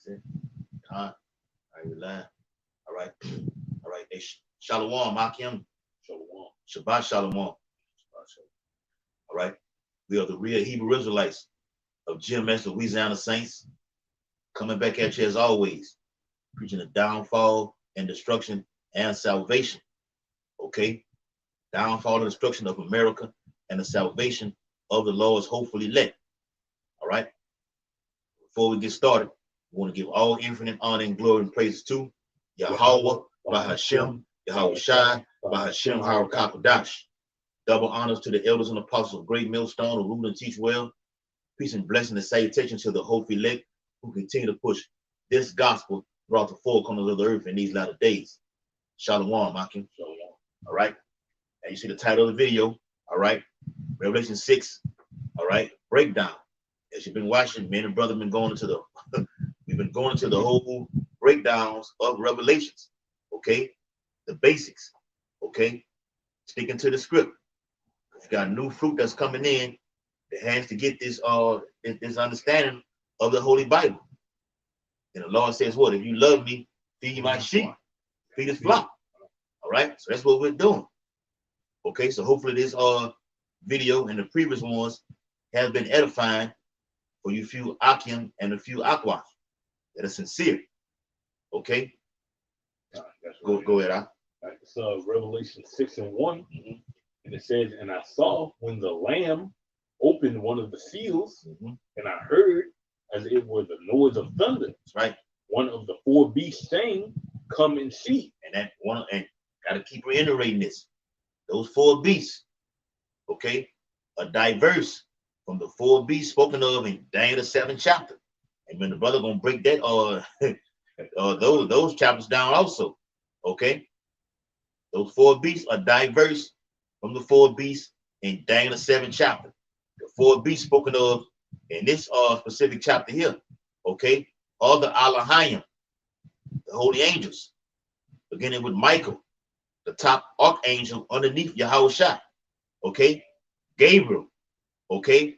That's it. All right, all right. All right. Hey, Shalom, Akim. Shalom. Shabbat Shalom. All right. We are the real Hebrew Israelites of GMS Louisiana Saints, coming back at you as always, preaching the downfall and destruction and salvation. Okay? Downfall and destruction of America and the salvation of the Lord's hopefully elect. All right? Before we get started, we want to give all infinite honor and glory and praises to Yahweh, Bahashem, Yahweh Shai, Bahashem, Harakakadash. Double honors to the elders and apostles of Great Millstone who rule and teach well. Peace and blessing and salutation to the hope elect who continue to push this gospel throughout the four corners of the earth in these latter days. Shalom, Akim. Shalom. All right. And you see the title of the video. All right. Revelation 6. All right. Breakdown. As you've been watching, me and brother been going into the we've been going into the whole breakdowns of Revelations. Okay. The basics. Okay. Sticking to the script. If you got new fruit that's coming in, it has to get this this understanding of the Holy Bible. And the Lord says, what? If you love me, feed my sheep, feed his flock. All right. So that's what we're doing. Okay. So hopefully this video and the previous ones have been edifying for you few Akim and a few Aquas that are sincere. Okay. Go ahead. Right. So Revelation 6:1. And it says, and I saw when the Lamb opened one of the seals, and I heard as it were the noise of thunder. That's right. One of the four beasts saying, come and see. And that one, and gotta keep reiterating this. Those four beasts, okay, are diverse from the four beasts spoken of in Daniel the 7th chapter. And when the brother gonna break that those chapters down also. Okay. Those four beasts are diverse from the four beasts in Daniel the 7th chapter. The four beasts spoken of in this specific chapter here, okay, are the Alahayim, the holy angels, beginning with Michael, the top archangel underneath Yahushua, okay, Gabriel, okay,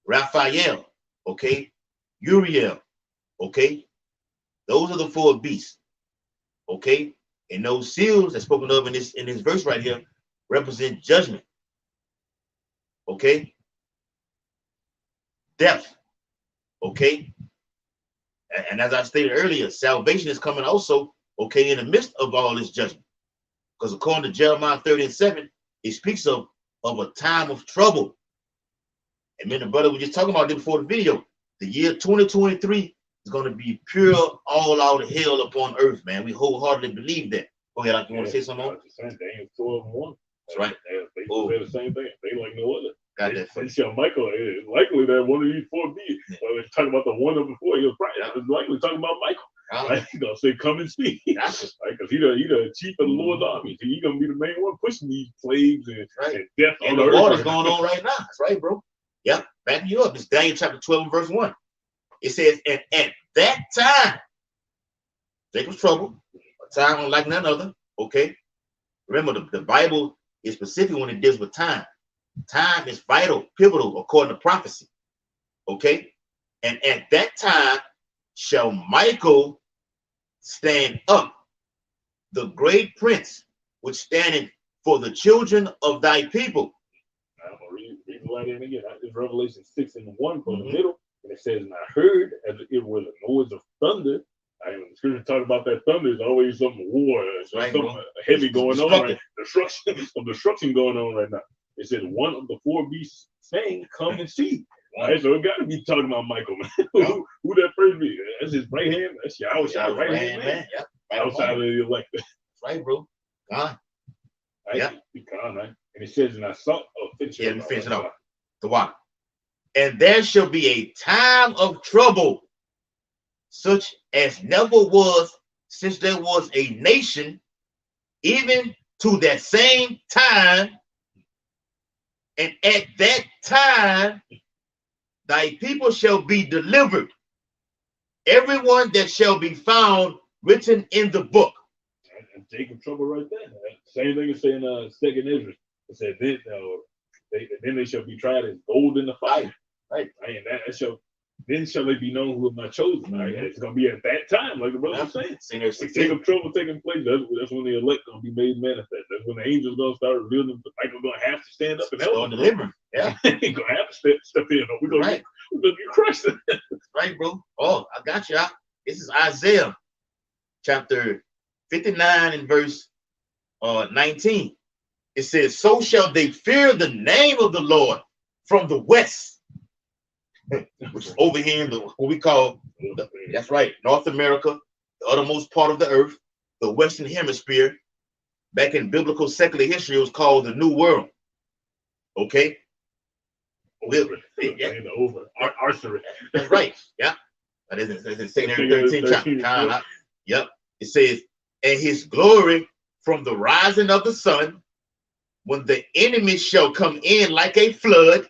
Raphael, okay, Uriel, okay. Those are the four beasts, okay, and those seals that's spoken of in this verse right here represent judgment, okay, death, okay, and as I stated earlier, salvation is coming also, okay, in the midst of all this judgment, because according to Jeremiah 30:7, it speaks of a time of trouble. And then the brother was just talking about this before the video. The year 2023 is going to be pure all out of hell upon earth, man. We wholeheartedly believe that. Go ahead, you want to say something more? Daniel 12:1. That's right. They say the same thing. They like no other. Got that. They tell Michael, it's likely that one of these four beasts. They're talking about the one of the four. He was right. It's likely talking about Michael. Right? He's gonna say, "Come and see," because he the chief of the Lord's army. So he's gonna be the main one pushing these plagues and death. And the war is going on right now. That's right, bro. Yep. Backing you up. It's Daniel chapter 12 and verse 1. It says, and at that time, Jacob's trouble, a time unlike none other. Okay. Remember, the Bible is specific when it deals with time. Time is vital, pivotal, according to prophecy. Okay. And at that time shall Michael stand up, the great prince, which standeth for the children of thy people. I'm gonna read the line again. It's Revelation 6:1 from the middle, and it says, and I heard as it were the noise of thunder. When the scripture talks about that thunder, there's always some war, something heavy going on, right? Destruction going on right now. It says one of the four beasts saying, come and see. All right, so it got to be talking about Michael, man. who that first be? That's his right hand. That's your outside right hand, man. Yep. Right outside of the elected. That's right, bro. God. Right? Yeah. God, right? And it says, and I saw, finish it off. The water. And there shall be a time of trouble, such as never was since there was a nation, even to that same time. And at that time, thy people shall be delivered, everyone that shall be found written in the book. And Jacob's trouble right there. Same thing as saying second Israel. It said then they shall be tried as gold in the fire. Right. And that shall Then shall they be known who have not chosen. Right? It's gonna be at that time, like the brother was saying. Senior The thing of trouble taking place. That's when the elect gonna be made manifest. That's when the angels gonna start revealing. Michael gonna have to stand up and help. Start delivering. Yeah. He gonna have to step in. We're gonna get crushed. Right, bro. Oh, I got you. This is Isaiah chapter 59 and verse 19. It says, "So shall they fear the name of the Lord from the west," which is over here in what we call, that's right, North America, the uttermost part of the earth, the Western Hemisphere. Back in biblical secular history, it was called the New World. Okay? Archery. That's right. Yeah. That is in 13 chapter. Yep. It says, "And his glory from the rising of the sun, when the enemy shall come in like a flood,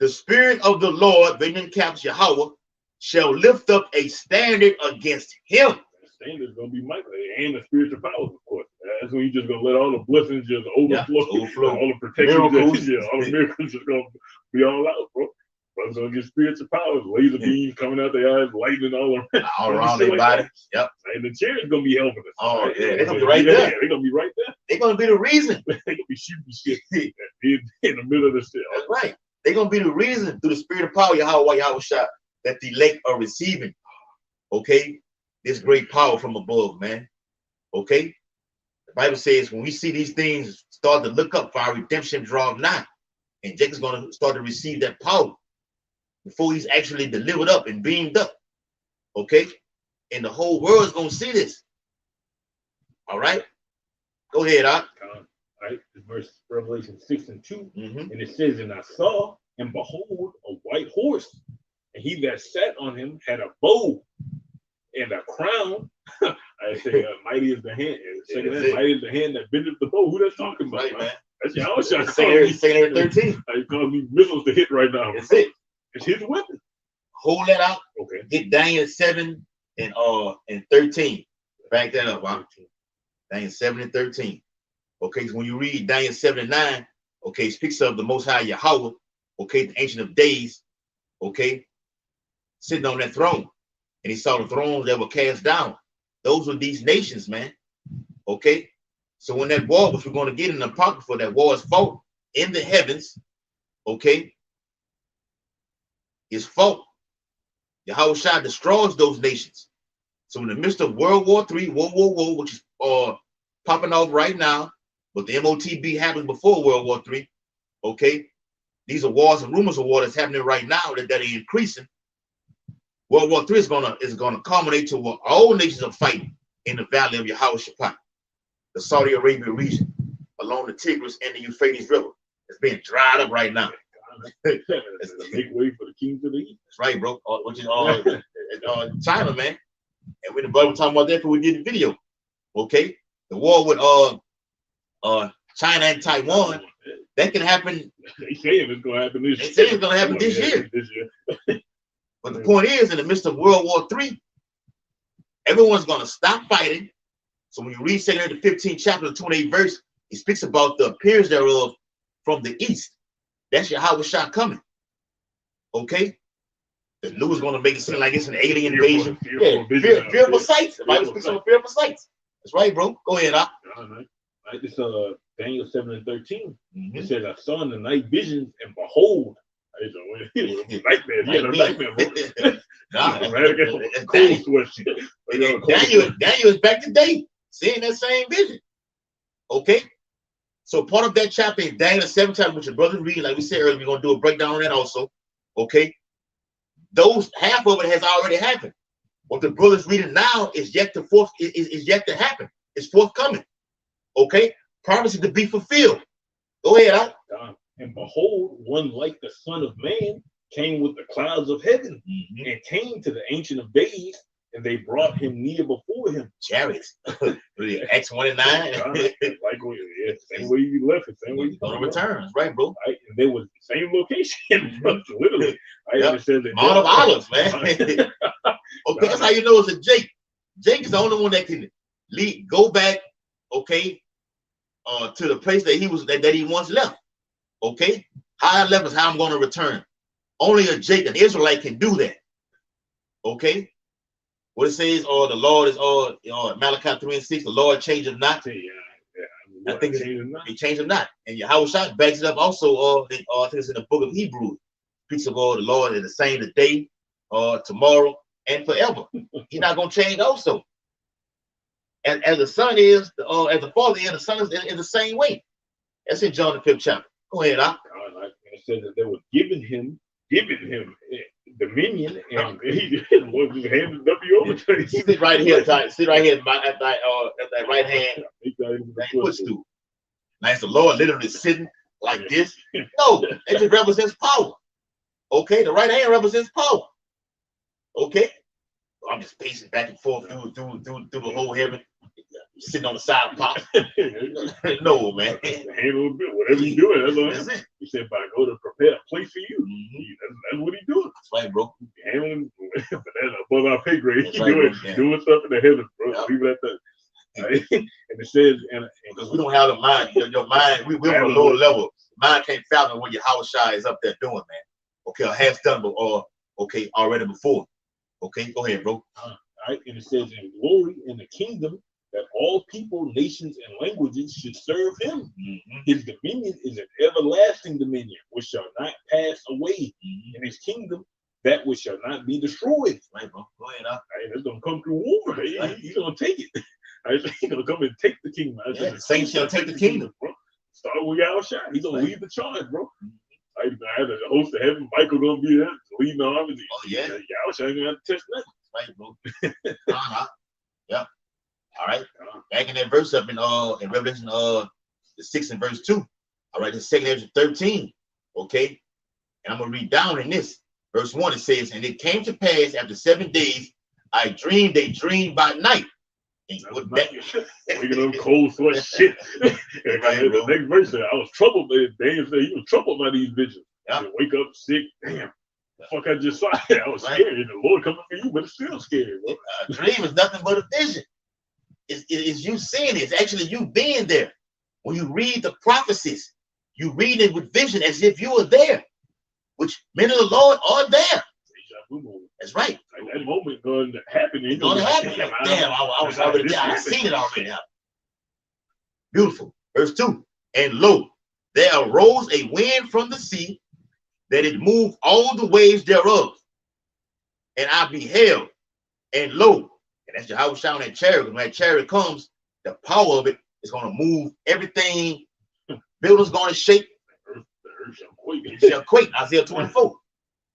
the Spirit of the Lord, Vinyan Caps Yahweh, shall lift up a standard against him." The standard is gonna be Michael and the spiritual powers, of course. That's when you just gonna let all the blessings just overflow. All the protection, all the miracles just gonna be all out, bro. Brothers gonna get spiritual powers, laser beams coming out their eyes, lightning all around their body. Yep. And the chair's gonna be helping us. Oh, right? Yeah, they're gonna be right there. They're gonna be right there. They're gonna be the reason. They're gonna be shooting shit in the middle of the shit. That's right. They're gonna be the reason through the spirit of power, Yahweh shot, that the elect are receiving. Okay, this great power from above, man. Okay, the Bible says when we see these things start to look up, for our redemption draw nigh, and Jacob's gonna start to receive that power before he's actually delivered up and beamed up. Okay, and the whole world is gonna see this. All right, go ahead, Art. Right, verse Revelation 6 and 2, and it says, "And I saw, and behold, a white horse, and he that sat on him had a bow and a crown." I say, "Mighty is the hand." Mighty is the hand that bendeth the bow. Who that's talking about, right, man? That's Yahweh shot. Saying 13. I call me missiles to hit right now. That's it. It's his weapon. Hold that out. Okay. Get Daniel 7 and 13. Back that up, huh? Daniel 7 and 13. Okay, so when you read Daniel 7 and 9, okay, it speaks of the Most High Yahweh, okay, the Ancient of Days, okay, sitting on that throne. And he saw the thrones that were cast down. Those were these nations, man. Okay, so when that war, which we're going to get in the Apocrypha, that war is fought in the heavens, okay, is fought. Yahweh Shah destroys those nations. So in the midst of World War III, which is popping off right now, but the MOTB happened before World War III. Okay, these are wars and rumors of war that's happening right now that are increasing. World War III is gonna culminate to what all nations are fighting in the valley of Yehoshaphat, the Saudi Arabia region, along the Tigris and the Euphrates River. It's being dried up right now. Make way for the kings of the east. That's right, bro. Which is China, man. And we the brother talking about that before we did the video. Okay, the war with China and Taiwan, that can happen. They saying it's gonna happen this year. They say it's gonna happen this year. But the point is, in the midst of World War III, everyone's gonna stop fighting. So when you read 2 Corinthians 15 chapter 28 verse, it speaks about the appearance thereof from the east. That's Yahweh Shah coming. Okay? The news is gonna make it seem like it's an alien invasion. Fearful sights. The Bible speaks of fearful sights. That's right, bro. Go ahead, Doc. Right, this Daniel 7 and 13. It says, "I saw in the night visions, and behold," nightmare. He had a nightmare, bro. Daniel is back today, seeing that same vision. Okay, so part of that chapter in Daniel 7 chapter, which your brother read, like we said earlier, we're gonna do a breakdown on that also. Okay, those half of it has already happened. What the brother's reading now is yet to happen. It's forthcoming. Okay, promises to be fulfilled. Go ahead, Al. "And behold, one like the Son of Man came with the clouds of heaven, and came to the Ancient of Days, and they brought him near before him." Chariots. Acts 1 and 9. Same way you left it, same way you gonna return. That's right, bro. Right? And they was the same location, literally. Right? Yep. Mount of Olives, man. Okay, that's how you know it's a Jake. Jake is the only one that can go back, okay, to the place that he once left. Okay, how I left is how I'm going to return. Only a Jacob, an Israelite, can do that. Okay? What it says, or the Lord is, or Malachi 3:6, the Lord changes not. I think it changed him not. And Yahushua backs it up also, I think it's in the book of Hebrews. Speaks of the Lord is the same today, tomorrow, and forever. He's not going to change also. And as the Son is, as the Father is, the Son is in the same way. That's in John the 5th chapter. Go ahead, It said that they were giving him dominion, and he was handing W over to him. Sit right here, Ty. Sit right here at that right hand footstool. Now, is the Lord literally sitting like this? No, it just represents power. Okay, the right hand represents power. Okay, I'm just pacing back and forth through the whole heaven, sitting on the side of pop. No, man. Handle a bit, whatever you doing. That's it. He said, "By go to prepare a place for you." That's what he's doing. That's right, bro. Handling, but that's above our pay grade. That's right, doing stuff in the heavens, bro. Yep. Leave it at that. And it says, and because we don't have the mind, your mind, we're on a lower level. Mind can't fathom what Yahushua is up there doing, man. Okay, or has done, or okay, already before. Okay, go ahead, bro. Right, and it says, in glory in the kingdom, that all people, nations, and languages should serve him. His dominion is an everlasting dominion, which shall not pass away. In his kingdom, that which shall not be destroyed. Right, bro. Go ahead, It's gonna come through war. He's gonna take it. He's gonna come and take the kingdom. The saints shall take the kingdom, bro. Start with Yahushua. He's gonna lead the charge, bro. I have the host of heaven. Michael gonna be there leading the army. Oh yeah. Yahushua ain't gonna have to touch nothing. Right, bro. Yeah. All right. Back in that verse up in Revelation the 6 and verse 2. All right, the second verse 13. Okay. And I'm gonna read down in this. Verse 1, it says, and it came to pass after 7 days, I dreamed a dream by night. Waking up cold sweat shit. The next verse, I was troubled. Daniel said he was troubled by these visions. Wake up sick. Damn. The fuck I just saw. I was scared. The Lord coming for you, but it's still scary, bro. A dream is nothing but a vision. It's you seeing it. It's actually you being there. When you read the prophecies, you read it with vision as if you were there, which men of the Lord are there. That's right. Like that moment going to happen. It's going to happen. Damn, I was already there. I seen it already. Beautiful. Verse 2. And lo, there arose a wind from the sea, that it moved all the waves thereof. And I beheld, and lo, and that's Yahushua on that chariot. When that chariot comes, the power of it is going to move everything. Buildings going to shake. The earth shall quake. It shall quake. Isaiah 24.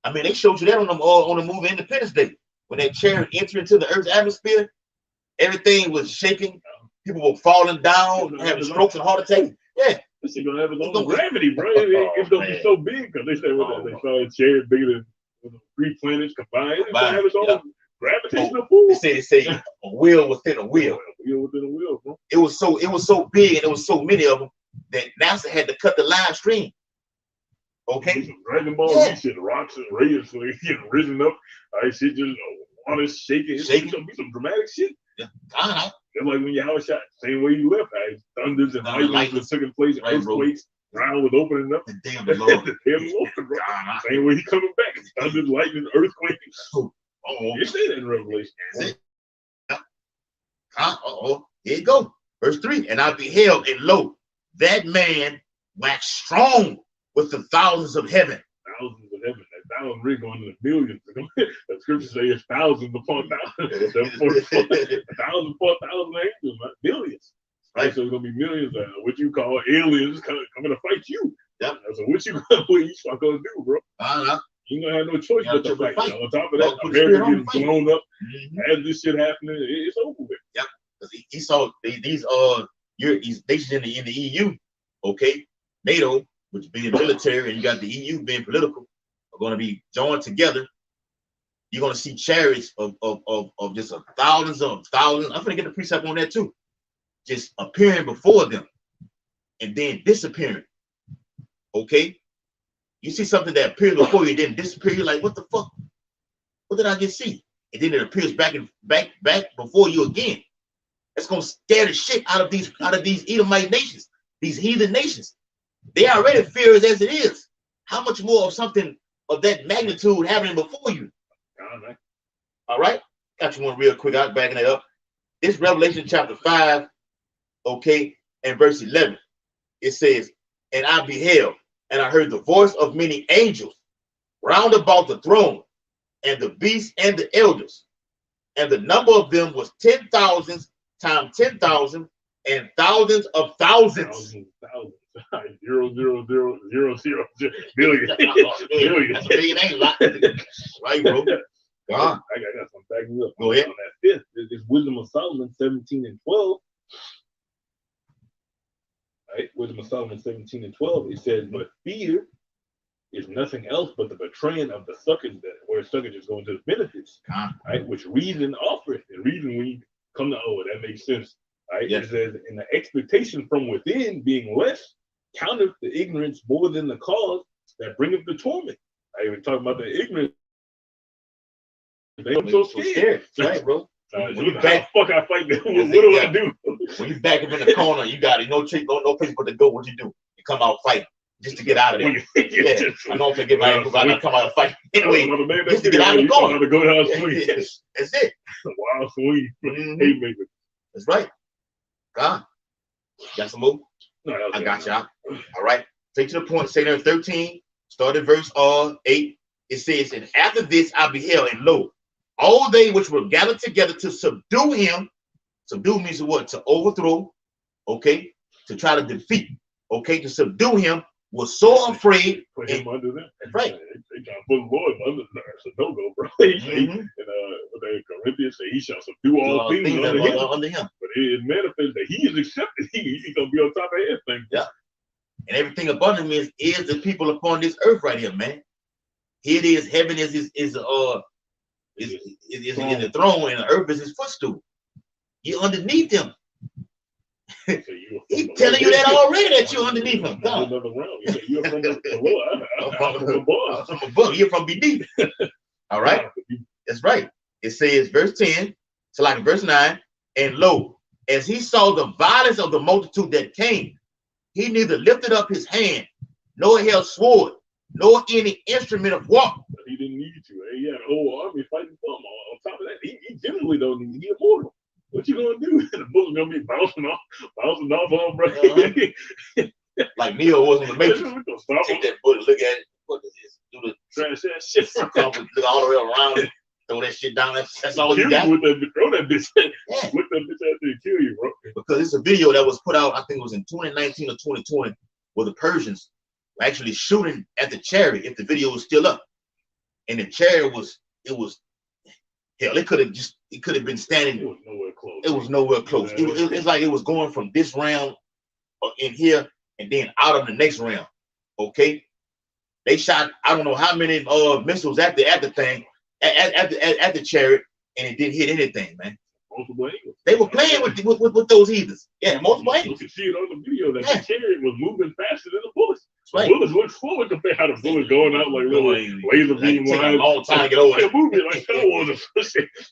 I mean, they showed you that on the movie Independence Day. When that chariot entered into the Earth's atmosphere, everything was shaking. People were falling down, having strokes and heart attacks. Yeah. This is gonna have its own gravity, bro. It's gonna be so big because they said they saw a chariot bigger than 3 planets combined. It's gonna have its own gravitational pull. They say a wheel within a wheel. A wheel within a wheel, bro. It was so big and there was so many of them that NASA had to cut the live stream. Okay. Dragon Ball Z shit, rocks and rays, so they get risen up. Shit just water shaking. It's gonna be some dramatic shit. Yeah. Just like when Yahushua, same way you left, thunders and lightning was taking place, earthquakes, ground was opening up. The day of the Lord. The day of the Lord, bro. Same way he coming back. Thunders, lightning, earthquakes. You say that in Revelation. Here you go. Verse 3. And I beheld, and lo, that man waxed strong with the thousands of heaven. Thousands of heaven. That thousand really going to the billions. The scripture says it's thousands upon thousands. 1,000 upon 1,000 angels, not billions. Right? So it's gonna be millions of what you call aliens coming to fight you. Yep. So what you gonna do, bro? You gonna have no choice but to fight. On top of that, America getting blown up. As this shit happening, it's over with. Yep. Because he saw these nations in the EU, okay, NATO, which being military, and you got the EU being political, are going to be joined together. You're going to see chariots of just thousands. I'm going to get the precept on that too. Just appearing before them and then disappearing. Okay? You see something that appears before you, then disappear. You're like, what the fuck? What did I just see? And then it appears back before you again. That's going to scare the shit out of these Edomite nations, these heathen nations. They already fear it as it is. How much more of something of that magnitude happening before you. God, All right, got you one real quick. I'm backing it up. This Revelation chapter 5, okay, and verse 11. It says, and I beheld, and I heard the voice of many angels round about the throne, and the beasts and the elders, and the number of them was 10,000 times 10,000 and thousands of thousands. Thousands. 0.00000 billion. Billion. That's a billion ain't a lot. Right, bro. God. I got some backing up. Go ahead. On that fifth, it's Wisdom of Solomon 17 and 12. Right? Wisdom of Solomon 17 and 12. It says, but fear is nothing else but the betraying of the suckers, that where suckers is going to the benefits. Right? Which reason offereth. And reason we come to, oh, that makes sense. Right? Yes. It says, and the expectation from within being less counteth the ignorance more than the cause that bringeth the torment. I even talk about the ignorance. I'm so scared. Right, bro. When you back, fuck, I fight them. What do I do? When you back up in the corner, you got no place but to go. What you do? You come out fighting just to get out of there. Yeah, I don't forget my ankles. I come out and fight anyway. Just to get out of the corner. Go down swing. That's it. Wild swing. Haymaker. That's right. God, got some more? No, I got y'all. All right. Take to the point. Say there 13. Start at verse 8. It says, and after this I beheld, and lo, all they which were gathered together to subdue him. Subdue means what? To overthrow, okay? To try to defeat, okay? To subdue him was so afraid. Put him under them. That's right. They trying to put the Lord under there. So don't go, bro. And Corinthians say he shall subdue all things under him. But it manifests that he is accepted. He's going to be on top of everything. Yeah. And everything upon him is the people upon this earth right here, man. Here it is. Heaven is in the throne, and the earth is his footstool. You're underneath him. He's telling you that already, that you're underneath him. God. You're from above. From above. You're from beneath. All right. That's right. It says, verse 10, so like verse 9, and lo, as he saw the violence of the multitude that came, he neither lifted up his hand, nor held sword, nor any instrument of war. He didn't need to. He had a whole army fighting for him. On top of that, he generally don't need. He's immortal. What you gonna do? The bullet's gonna be bouncing off on, bro. Like Neo was in the Matrix. Take that bullet, look at it. What is this? Do the trash that shit. Look all the way around it. Throw that shit down. That's all you got. Throw that bitch. Yeah. With that bitch out there and kill you, bro. Because it's a video that was put out, I think it was in 2019 or 2020, where the Persians were actually shooting at the chariot if the video was still up. And the chariot was hell, it could have been standing. It was nowhere close. It was nowhere close. It's like it was going from this round in here and then out of the next round. Okay. They shot, I don't know how many missiles at the thing, at the chariot, and it didn't hit anything, man. Multiple angles. They were playing with those heathens. Yeah, multiple angles. You can see it on the video that the chariot was moving faster than the bullets. Right. The bullets went slower compared to how the bullets going out like little laser beam lines. A long time to get over it. Moving like Star Wars.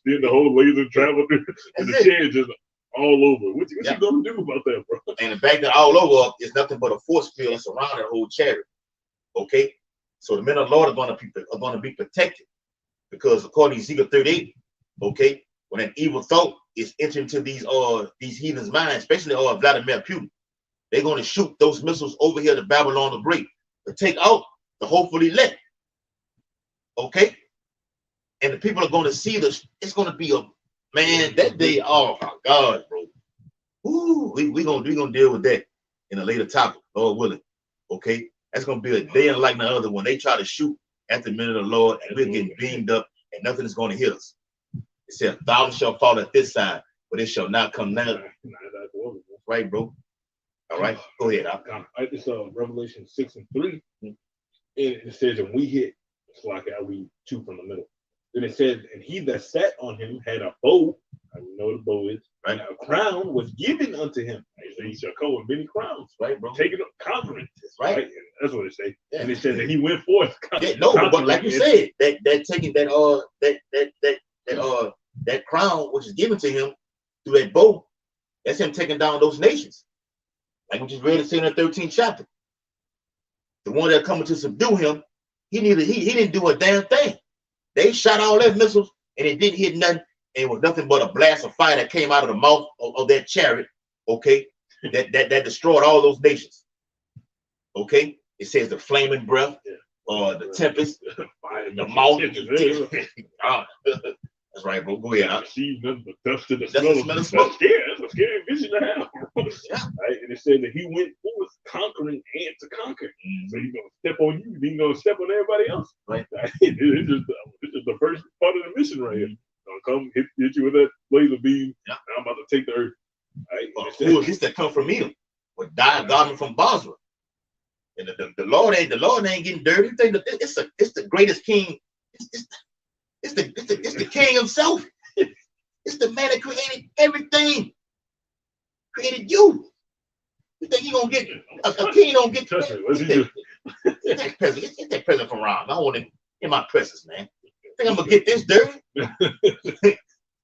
Then the whole laser traveled through, and the chariot just all over. What you gonna do about that, bro? And the fact that all over is nothing but a force field that's around that whole chariot. Okay, so the men of the Lord are going to be protected, because according to Ezekiel 38, okay, when an evil thought is entering into these heathens' minds, especially Vladimir Putin, they're going to shoot those missiles over here to Babylon the Great to take out the hopefully elect. Okay, and the people are going to see this. It's going to be a man that day. Oh my God, bro! Ooh, we gonna deal with that in a later topic, Lord willing. Okay, that's gonna be a day unlike the other when they try to shoot at the men of the Lord, and we're getting beamed up, and nothing is going to hit us. It said 1,000 shall fall at this side, but it shall not come down. Right, bro. All right, go ahead. It's Revelation 6 and 3. And it says, and we hit, it's like I read 2 from the middle. Then it says, and he that sat on him had a bow. I know what a bow is. Right. And a crown was given unto him. He shall come with many crowns. Right, bro. Taking up conferences. Right. And that's what it says. Yeah. And it says that he went forth. But like you said, that taking that crown which is given to him through that bow, that's him taking down those nations. Like we just read in the 13th chapter. The one that coming to subdue him he didn't do a damn thing. They shot all their missiles and it didn't hit nothing. And it was nothing but a blast of fire that came out of the mouth of that chariot. Okay, that destroyed all those nations. Okay, it says the flaming breath, the tempest, the mouth. That's right, bro. Go ahead. See nothing but dust to the smell of smoke. Yeah, that's a scary vision to have. Yeah. Right? And it said that he went forth conquering and to conquer. Mm-hmm. So he's gonna step on you, then he's gonna step on everybody else. Right. It's just the first part of the mission right here. Gonna come hit you with that laser beam. Yeah. And I'm about to take the earth. Right? Who is this that come from him? What died God from Basra? And the Lord ain't getting dirty. It's the greatest king. It's the king himself. It's the man that created everything. Created you. You think he gonna get a king? Don't get that present from Ron. I want it in my presence, man. Think I'm gonna get this dirty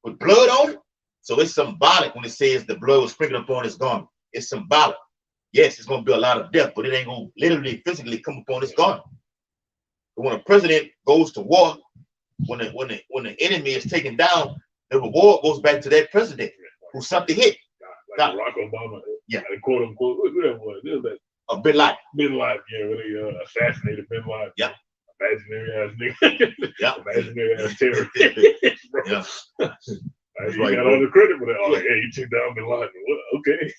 with blood on it? So it's symbolic when it says the blood was sprinkled upon his garment. It's symbolic. Yes, it's gonna be a lot of death, but it ain't gonna literally physically come upon his garment. But when a president goes to war, when the enemy is taken down, the reward goes back to that president who sent the hit. Like Barack Obama, yeah, quote unquote, whatever it was. Bin Laden. Bin Laden, yeah, when they assassinated Bin Laden. Yeah. Imaginary ass nigga. Yeah. Imaginary ass terrorist. Yeah. He got all the credit for that. Oh, yeah, you took down Bin Laden. Okay.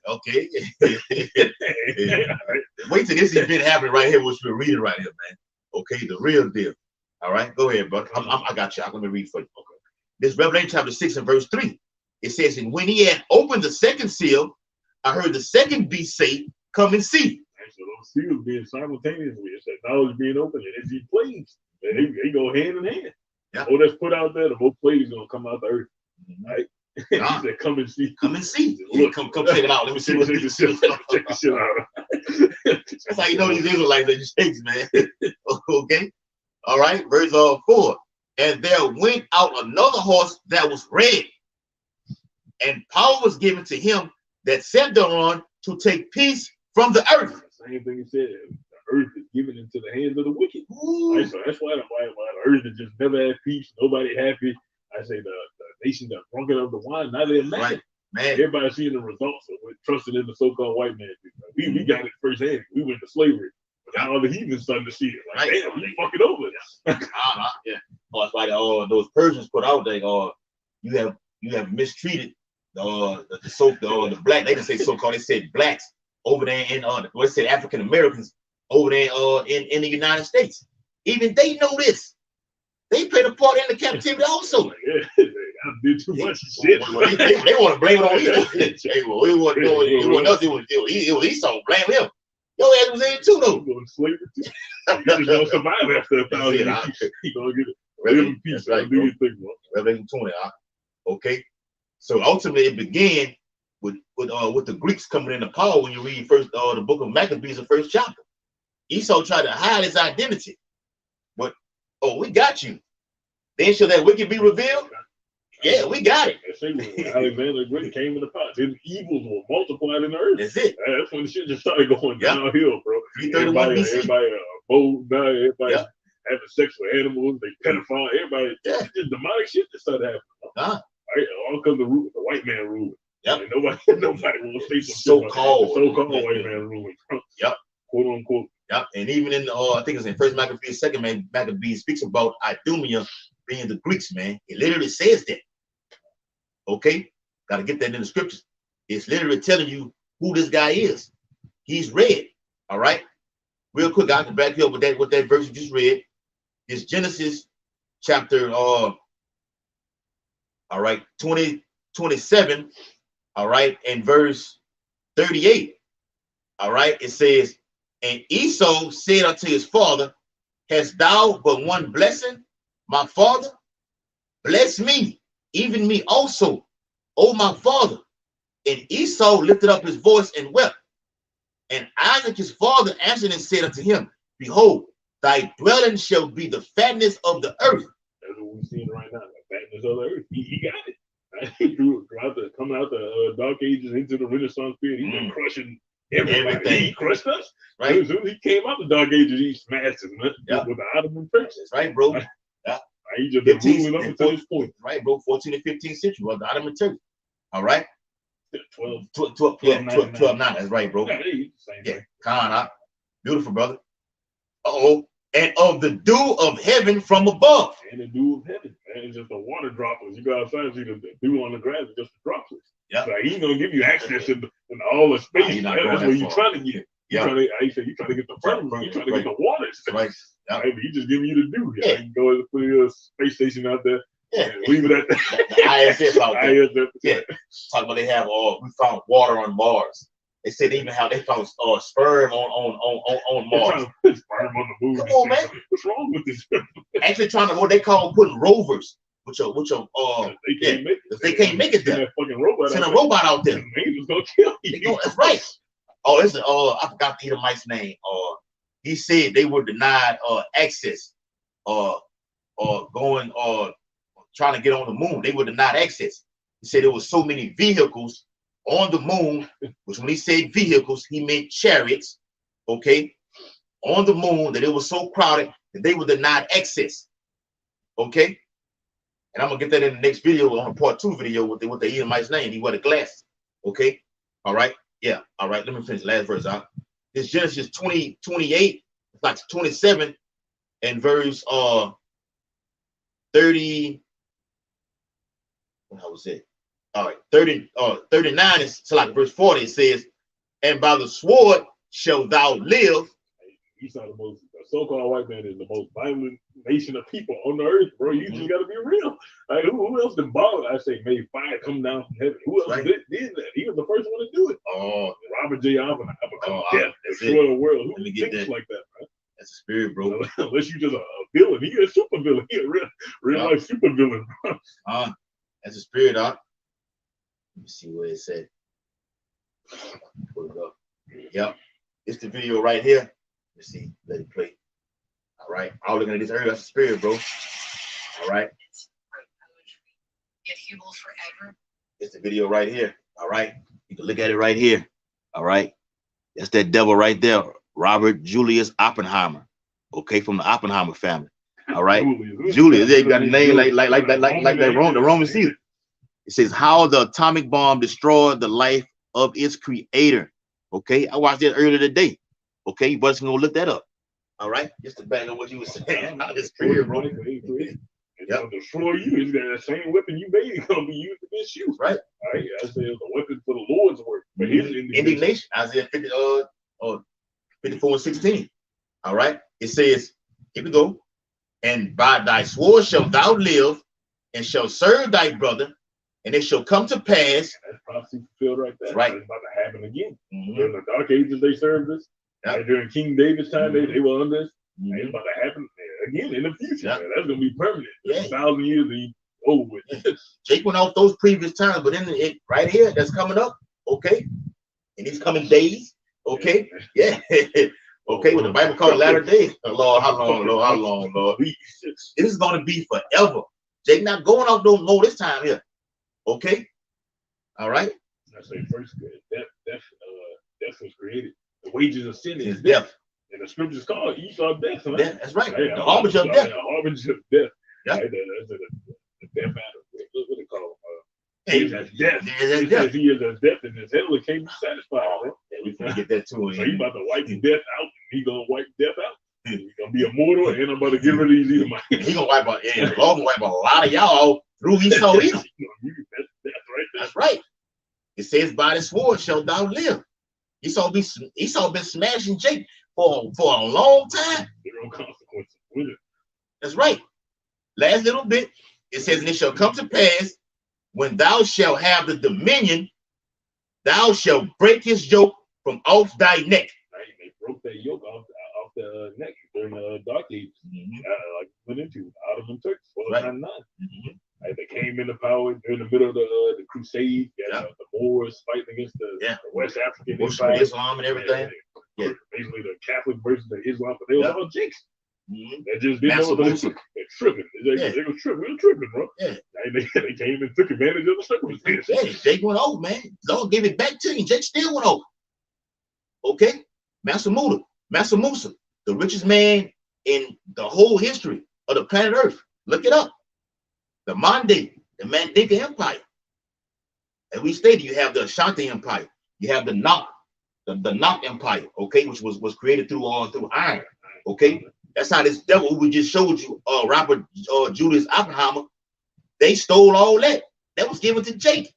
Okay. Wait till this event happening right here, which we're reading right here, man. Okay, the real deal. All right, go ahead, bro. I got you. I'm going to read for you. Okay. This Revelation chapter 6 and verse 3. It says, and when he had opened the second seal, I heard the second beast say, come and see. And so those seals being simultaneously, it's that knowledge being open, and as he plays, they go hand in hand. Yeah. Oh, that's put out there, the more plays going to come out the earth. Right? He said, come and see. Come and see. Look, come check it out. Let me see what check the shit out. That's how you know these Israelites are mistakes, man. Okay. All right. Verse 4. And there went out another horse that was red, and power was given to him that sat thereon to take peace from the earth. Same thing he said. The earth is given into the hands of the wicked. Right? So that's why the earth is just never had peace. Nobody happy. I say the nation that drunk it of the wine. Now they're mad. Right. Man. Everybody's seeing the results of what trusting in the so-called white man. We got it firsthand. We went to slavery. But now all the heathens starting to see it. Like, right. Damn, we fucking over this. Yeah. Oh, it's like those Persians put out there. You have mistreated the black. They didn't say so-called. They said blacks over there in they said African Americans over there in the United States. Even they know this. They played a part in the captivity also. Yeah, I did too much shit. They want to blame it on you. It wasn't us. It was Esau. Blame him. Your ass was in too, though. Going to slavery too. You're just gonna survive after 1,000 years. You're gonna get it. Revelation, peace. Right, do your thing, bro. Revelation 20. Okay. So ultimately, it began with the Greeks coming into power. When you read first the book of Maccabees, the first chapter, Esau tried to hide his identity, but we got you. Then shall that wicked be revealed? Yeah, we got it. Alexander the Great came in the pot. His evils were multiplied in the earth. That's it. That's when the shit just started going downhill, bro. 331 BC. Everybody bold now. Everybody having sex with animals. They pedophile. Everybody. Just demonic shit that started happening. Right? All because the white man ruling. Yep. And nobody will say so-called white man ruling. Yep. Quote unquote. Yep. And even in I think it's in First Maccabees, Second Maccabees speaks about Idumea being the Greeks, man. It literally says that. Okay, got to get that in the scriptures. It's literally telling you who this guy is. He's red. All right. Real quick, I can back you up with that verse you just read. It's Genesis chapter 27. All right, and verse 38. All right, it says, and Esau said unto his father, hast thou but one blessing, my father? Bless me, even me also, O my father. And Esau lifted up his voice and wept. And Isaac his father answered and said unto him, behold, thy dwelling shall be the fatness of the earth. That's what we're seeing right now, the fatness of the earth. He got it. Right? Coming out the Dark Ages into the Renaissance period, he's been crushing everything. He crushed us. Right. As soon as he came out the Dark Ages, he smashed us with the Ottoman Turks. That's right, bro. He just been ruling up until this point. Right, bro. 14th and 15th century was the Ottoman Turks. All right. 12, 9. That's right, bro. Yeah, Khan, beautiful, brother. And of the dew of heaven from above. And the dew of heaven. And it's just the water droplets. You go outside and see the dew on the grass, it's just the droplets. Yeah. So he ain't gonna give you access in all the space. That's what you're trying to get. You're trying to get the firmament. You're trying to get the waters. Right. Yeah. Maybe he just giving you the dew. Yeah. You can go and put your space station out there. Yeah. And leave it at the ISS out there. ISS. Yeah. Talking about they have we found water on Mars. They said even how they found sperm on Mars. Sperm on the moon. Come on, man. What's wrong with this? Actually trying to what they call putting rovers, which are they can't make it. If they can't make it there, send a robot out there. The angel's gonna kill you. That's right. I forgot the Edomite's name. He said they were denied access going trying to get on the moon. They were denied access. He said there was so many vehicles on the moon, which when he said vehicles, he meant chariots, okay, on the moon, that it was so crowded that they were denied access, okay? And I'm gonna get that in the next video, on a part 2 video with the Edomite's name. He wore the glasses, okay? All right, yeah, all right, let me finish the last verse out. This Genesis 28, like 27, and verse 30, how was it? All right, 39 is like verse 40. It says, and by the sword shall thou live. Esau, the so-called white man, is the most violent nation of people on the earth, bro. You just got to be real. Like, who else did bother? I say, made fire come down from heaven. Who else did that? He was the first one to do it. Robert J. Oppenheimer. Destroy the world. Who thinks like that, man? That's a spirit, bro. Unless you just a villain. He a super villain. He a real life super villain, bro. That's a spirit, Let me see what it said. Pull it up. Yep. It's the video right here. Let's see. Let it play. All right. I was looking at this earlier. That's the spirit, bro. All right. If you will forever. It's the video right here. All right. You can look at it right here. All right. That's that devil right there. Robert Julius Oppenheimer. Okay, from the Oppenheimer family. All right. Julius. They got a name like that Roman Caesar. It says how the atomic bomb destroyed the life of its creator. Okay, I watched that earlier today. Okay, you brothers can go look that up. All right, just to back on what you were saying. It's clear, bro. It's gonna destroy you. It's got the same weapon you made. It's gonna be used against you. Right. All right. I say it's a weapon for the Lord's work. But his indignation. Isaiah 54:16. All right. It says, here we go. And by thy sword shalt thou live, and shall serve thy brother. And it shall come to pass. That's prophecy fulfilled right there. Right. It's about to happen again. During the Dark Ages, they served us. Yep. During King David's time, they were under us. It's about to happen again in the future. Yep. That's going to be permanent. Yeah. 1,000 years and over with. Jake went off those previous times, but then it right here, that's coming up. Okay. In these coming days. Okay. Yeah. Okay. What the Bible called latter days. Lord, how long, Lord? This is going to be forever. Jake not going off no this time here. Okay. All right. I say first, death was created. The wages of sin is death. And the scriptures call Esau death. Right? That's right. Hey, the harbinger of death. The harbinger of death. Yeah. Right? The death matter. What they call Hey, that's death. Yeah, he says he is as death, and his heavenly can't be satisfied. Right? Yeah, we can get that too. So he's about to wipe death out. And he's gonna wipe death out. He's gonna be immortal, and I'm about to get rid of these Edomites. He's gonna wipe out. Yeah, the Lord gonna wipe a lot of y'all through Esau. That's right there. That's right. It says, by the sword shalt thou live. Esau been smashing Jake for a long time. Zero consequences with it. That's right. Last little bit. It says, and it shall come to pass when thou shalt have the dominion, thou shalt break his yoke from off thy neck. Right? They broke that yoke off the neck during the Dark Ages. Like we went into Ottoman Turks, 1299. Right? They came into power during the middle of the Crusade. The Moors fighting against the West African Islam and everything. Basically the Catholic version of Islam, but they was all jakes. They just didn't know They're tripping. They were tripping, bro. Yeah. They came and took advantage of the circumstances. Yeah, Jake went over, man. Lord gave it back to you. Jake still went over. Okay, Mansa Musa, the richest man in the whole history of the planet Earth. Look it up. The Mande, the Mandinka Empire. As we stated, you have the Ashanti Empire. You have the Nok Empire. Okay, which was created through iron. Okay, that's how this devil who we just showed you, Robert Julius Oppenheimer, they stole all that. That was given to Jake.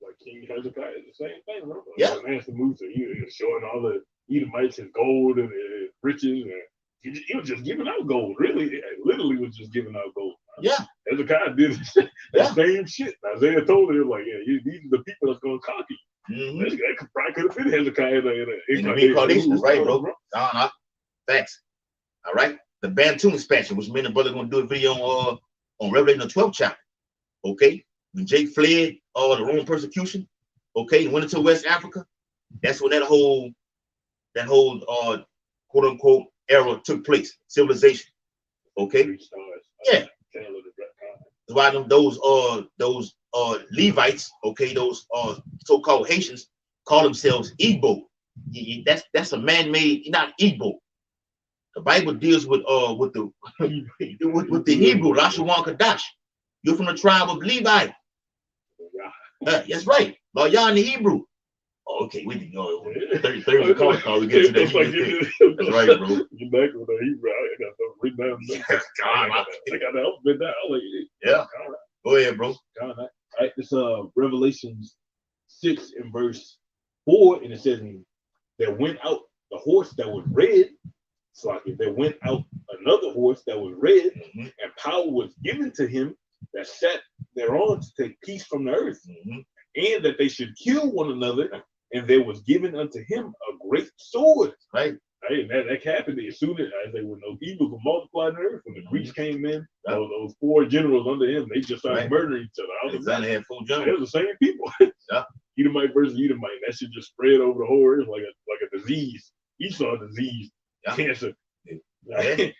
Like King Hezekiah, the same thing, bro. Yeah. Mansa Musa, he was showing all the Edomites his gold and his riches, and he was just giving out gold. Really, literally was just giving out gold. Yeah. Hezekiah did that same shit. Isaiah told him, like, yeah, these are the people that's going to conquer you. That probably could have been Hezekiah in the incarnation. That's right, bro. Facts. All right. The Bantu expansion, which me and the brother going to do a video on Revelation the 12th chapter. Okay. When Jake fled the Roman persecution, okay, and went into West Africa, that's when that whole quote unquote era took place. Civilization. Okay. Yeah. That's why those Levites, okay, those so-called Haitians call themselves Igbo. That's a man-made, not Igbo. The Bible deals with the Hebrew, Lashawan Kadash. You're from the tribe of Levi. That's right. Y'all in the Hebrew. Oh, okay, we didn't know. 30 call we get to that. That's right, bro. You back with the Hebrew. I got to read down. I got to help with that. Yeah. Go ahead, bro. All right, it's Revelation 6 and verse 4, and it says, there went out the horse that was red. It's like if there went out another horse that was red, and power was given to him that sat thereon to take peace from the earth, and that they should kill one another, and there was given unto him a great sword. Right. Hey, that happened as soon as they were no evil were multiplied on earth. When the Greeks came in, those 4 generals under him, they just started murdering each other. Exactly, had 4 generals. They're the same people. Yeah. Edomite versus Edomite. That shit just spread over the whole earth like a disease. Esau disease, cancer. Yeah.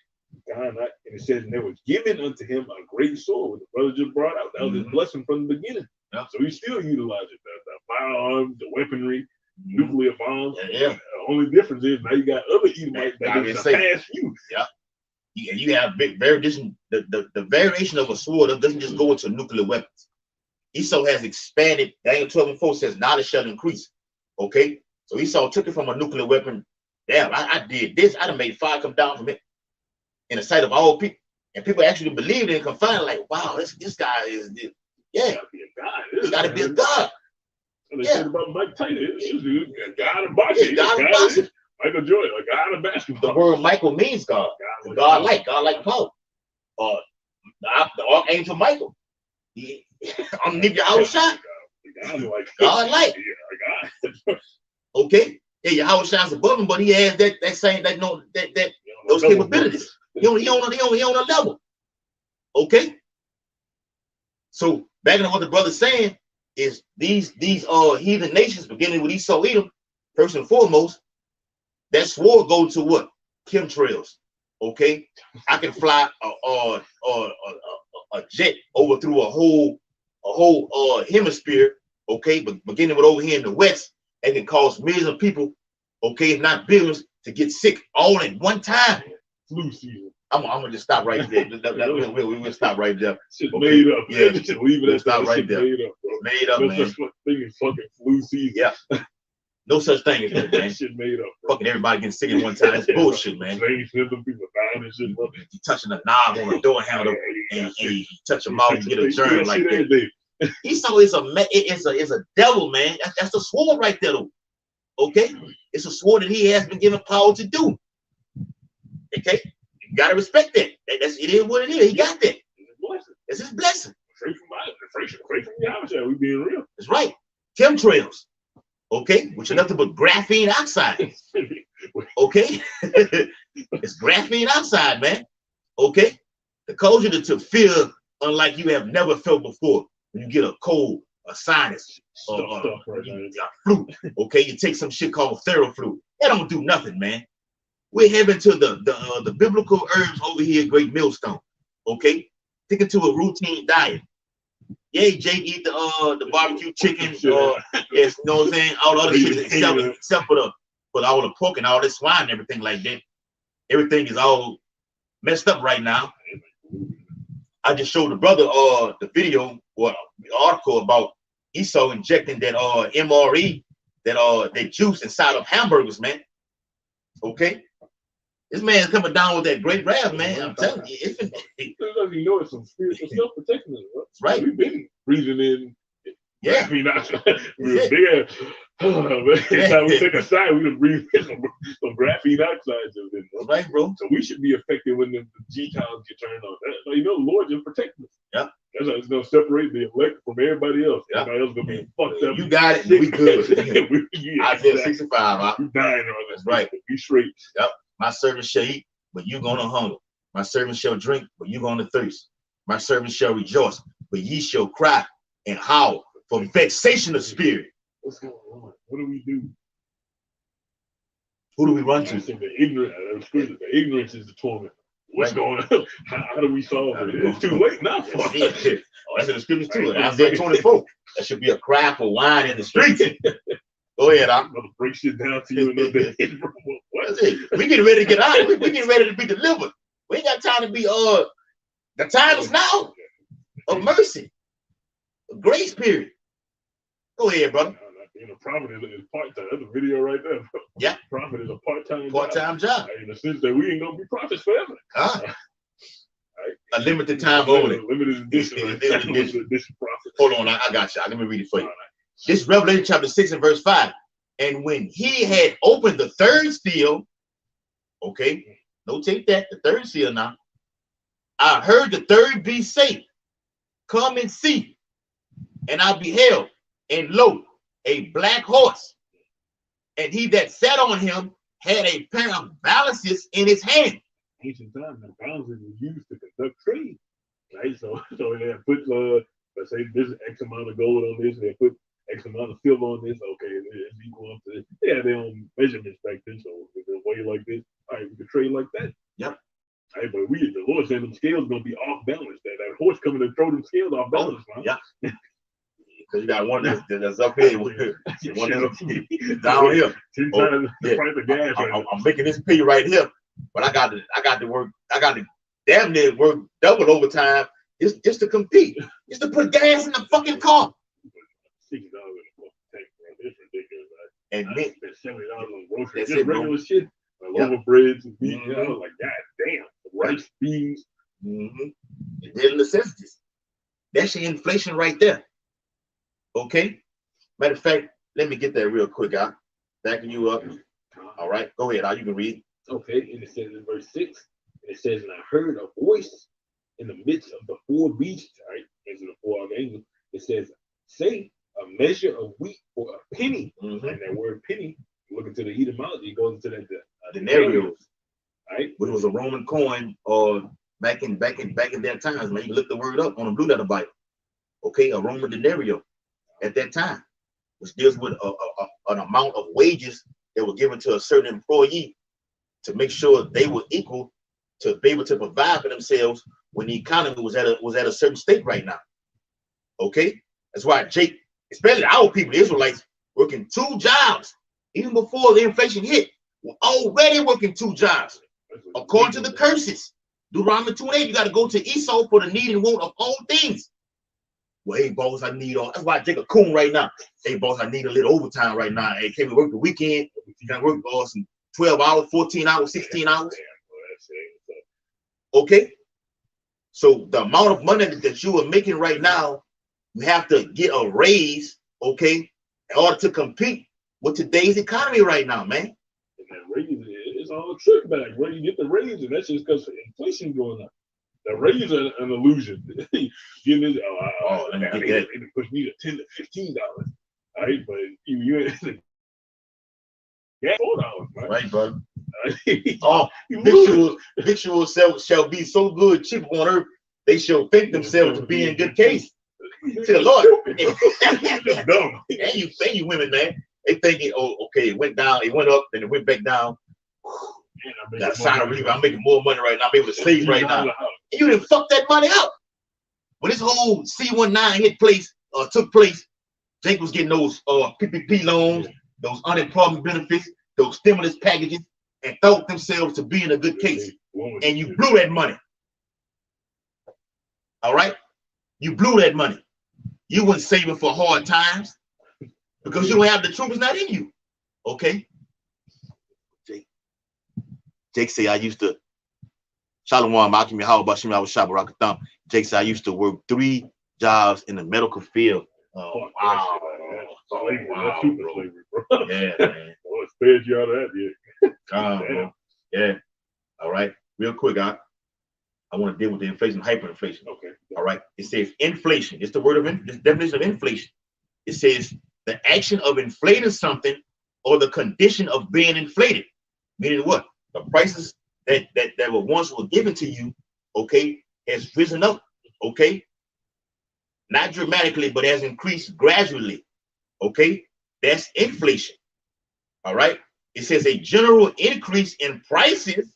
And it says, and there was given unto him a great sword. The brother just brought out. That was his blessing from the beginning. Yeah. So he still utilized it. The firearms, the weaponry, nuclear bombs. Yeah. The only difference is now you got other Edomites that can pass you. Yeah. You have big variation. The variation of a sword doesn't just go into nuclear weapons. Esau has expanded. Daniel 12:4 says, now it shall increase. Okay? So Esau took it from a nuclear weapon. Damn, I did this. I'd have made fire come down from it in the sight of all people. And people actually believed it and confided, like, wow, this guy is, yeah. He's got to be a god. And they said about Mike Tyson, a god of boxing. Michael Jordan, a god of basketball. The word Michael means God. God like power. The archangel Michael. Underneath your house shot. God like. Okay. Yeah, your house shot's above him, but he has those capabilities. He on a level. Okay. So back to what the brother's saying is these heathen nations, beginning with Esau, Edom, first and foremost, that sword goes to what? Chemtrails. Okay, I can fly a jet over through a whole hemisphere. Okay, but beginning with over here in the west, it can cause millions of people, okay, if not billions, to get sick all at one time. Flu season. I'm gonna just stop right there. We'll stop right there. Shit made up. Yeah, just leave it at stop right there. Made up, bro. Made up, no man. Such thing as fucking flu season. Yeah. No such thing as that, man. Shit made up, bro. Fucking everybody getting sick at one time. That's bullshit, man. Same symptom, people dying and shit, bro. You touching the knob on the door handle and you touch your mouth and get a germ like that. Esau is a devil, man. That's the sword right there, though. Okay, it's a sword that he has been given power to do. Okay, you gotta respect that. It is what it is. He got that. It's his blessing. Straight from Yahweh, we being real. That's right. Chemtrails. Okay, which are nothing but graphene oxide. Okay, it's graphene oxide, man. Okay, it causes you to feel unlike you have never felt before when you get a cold, a sinus, a flu. Okay, you take some shit called Theraflu. That don't do nothing, man. We're heading to the biblical herbs over here, Great Millstone. Okay, sticking to a routine diet. Yeah, Jake eat the barbecue chicken, yes, you know what I'm saying? All the other shit except for But all the pork and all this swine and everything like that, everything is all messed up right now. I just showed the brother the video or the article about Esau injecting that MRE, that juice inside of hamburgers, man. Okay, this man's coming down with that great wrath, man. I'm telling you, it's some spiritual self-protection. Right. We've been breathing in. Yeah. Big every time we take a shot, we just breathe in some graphene oxides. Right, bro. So we should be affected when the G-towns get turned on. So, the Lord just protect us. Yeah. That's how it's gonna separate the elect from everybody else. Yep. Everybody else gonna be fucked up. You got it. We good. Isaiah 65. You dying on this. Right. Be straight. Yep. My servant shall eat, but you gonna hunger. My servant shall drink, but you gonna thirst. My servant shall rejoice, but ye shall cry and howl for vexation of spirit. What's going on? What do we do? Who do we run to? The ignorance is the torment. What's going on? How do we solve it? It's too late now. Oh, that's in the scriptures too. Isaiah 24. That should be a cry for wine in the streets. Go ahead, I'm gonna break shit down to you another day. What is it? We getting ready to get out. We getting ready to be delivered. We ain't got time to be the time is now of mercy. A grace period. Go ahead, brother. Prophet is part-time. That's a video right there. Yeah. Prophet is a part-time job. In the sense that we ain't gonna be prophets forever. Right. A limited time only. Limited edition. Prophet. Hold on, I got you. Let me read it for you. This Revelation chapter 6 and verse 5. And when he had opened the third seal, okay, notate that, the third seal now. I heard the third beast say, come and see. And I beheld, and lo, a black horse, and he that sat on him had a pair of balances in his hand. Ancient times, the balances were used to conduct trade, right? So they put, let's say this X amount of gold on this, they put X amount of silver on this. Okay, it's equal up to this. They had their own measurements back then, so if they weigh like this, all right, we could trade like that. Yep. Right, but the Lord said them scales gonna be off balance. That horse coming to throw them scales off balance, man. Yeah. Because you got one that's up here, one that's down here. The gas I'm making this P right here, but I got to damn near work double overtime just to compete, just to put gas in the fucking car. $60 in the tank, bro. It's ridiculous. And me, $70 on groceries, just regular shit. Loaf of breads and beans. I was like, God damn, rice, beans. And then necessities. That's your inflation right there. Okay. Matter of fact, let me get that real quick out. Backing you up. All right. Go ahead. You can read. Okay. And it says in verse 6, it says, and I heard a voice in the midst of the four beasts, right? These are the four archangels. It says, say a measure of wheat for a penny. And that word penny, look into the etymology, it goes into that denarius, right? Which was a Roman coin, or back in their times, man. You look the word up on a Blue Letter Bible. Okay, a Roman denario at that time, which deals with an amount of wages that were given to a certain employee to make sure they were equal to be able to provide for themselves when the economy was at a certain state right now. Okay, that's why Jake, especially our people, the Israelites, working 2 jobs even before the inflation hit, were already working 2 jobs according to the curses. Deuteronomy 2:8, you got to go to Esau for the need and want of all things. Well, hey, boss, I need all. That's why I take a coon right now. Hey, boss, I need a little overtime right now. Hey, can we work the weekend? You can work some 12 hours, 14 hours, 16 hours. Okay. So the amount of money that you are making right now, you have to get a raise, okay, in order to compete with today's economy right now, man. And that raise, it's all a trick bag. Where you get the raise, and that's just because inflation going up. The raise is an illusion. Let me get that. They push me to $10 to $15. All right, but you $4, right, brother. Oh, victuals shall be so good, cheap on earth, they shall think themselves to be in good case. To the Lord. Dumb. And you women, man. They thinking, oh, okay, it went down, it went up, then it went back down. Got a sign of relief. I'm making more money right now. I'm able to save right now. And you didn't fuck that money up. When this whole C-19 took place, Jake was getting those PPP loans, those unemployment benefits, those stimulus packages and thought themselves to be in a good case. And you blew that money. All right? You blew that money. You wouldn't save it for hard times because you don't have the truth is not in you. Okay? Jake say I used to Shalom Makimi how about Shimi I was Shabba Rakatham. Jake said I used to work 3 jobs in the medical field. Oh, wow. Slavery, that's super slavery, bro. Yeah, man. Well, it spared you out of that, yeah. Yeah. All right. Real quick, I want to deal with the inflation, hyperinflation. Okay. All right. It says inflation. It's the word of the definition of inflation. It says the action of inflating something or the condition of being inflated. Meaning what? The prices that were once given to you, okay, has risen up, okay? Not dramatically, but has increased gradually. Okay, that's inflation. All right. It says a general increase in prices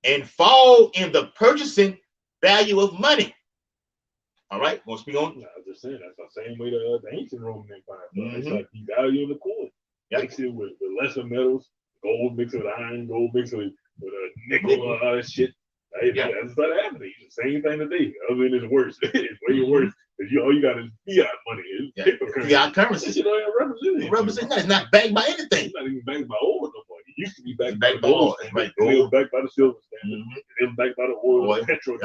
and fall in the purchasing value of money. All right. Want to speak on? I was just saying that's the same way the ancient Roman Empire. It's like devaluing the coin. Mix it with lesser metals, gold mixed with iron, gold mixed with nickel, all that shit. Hey, that's not happening. It's the same thing today. Other than it's worse. It's way worse. All you got is fiat money. It's paper currency. Fiat currency. You know, it represents that. It's not backed by anything. It's not even backed by oil no more. It used to be backed by gold. Right. It was backed by the silver standard. It was backed by the oil, petrol. It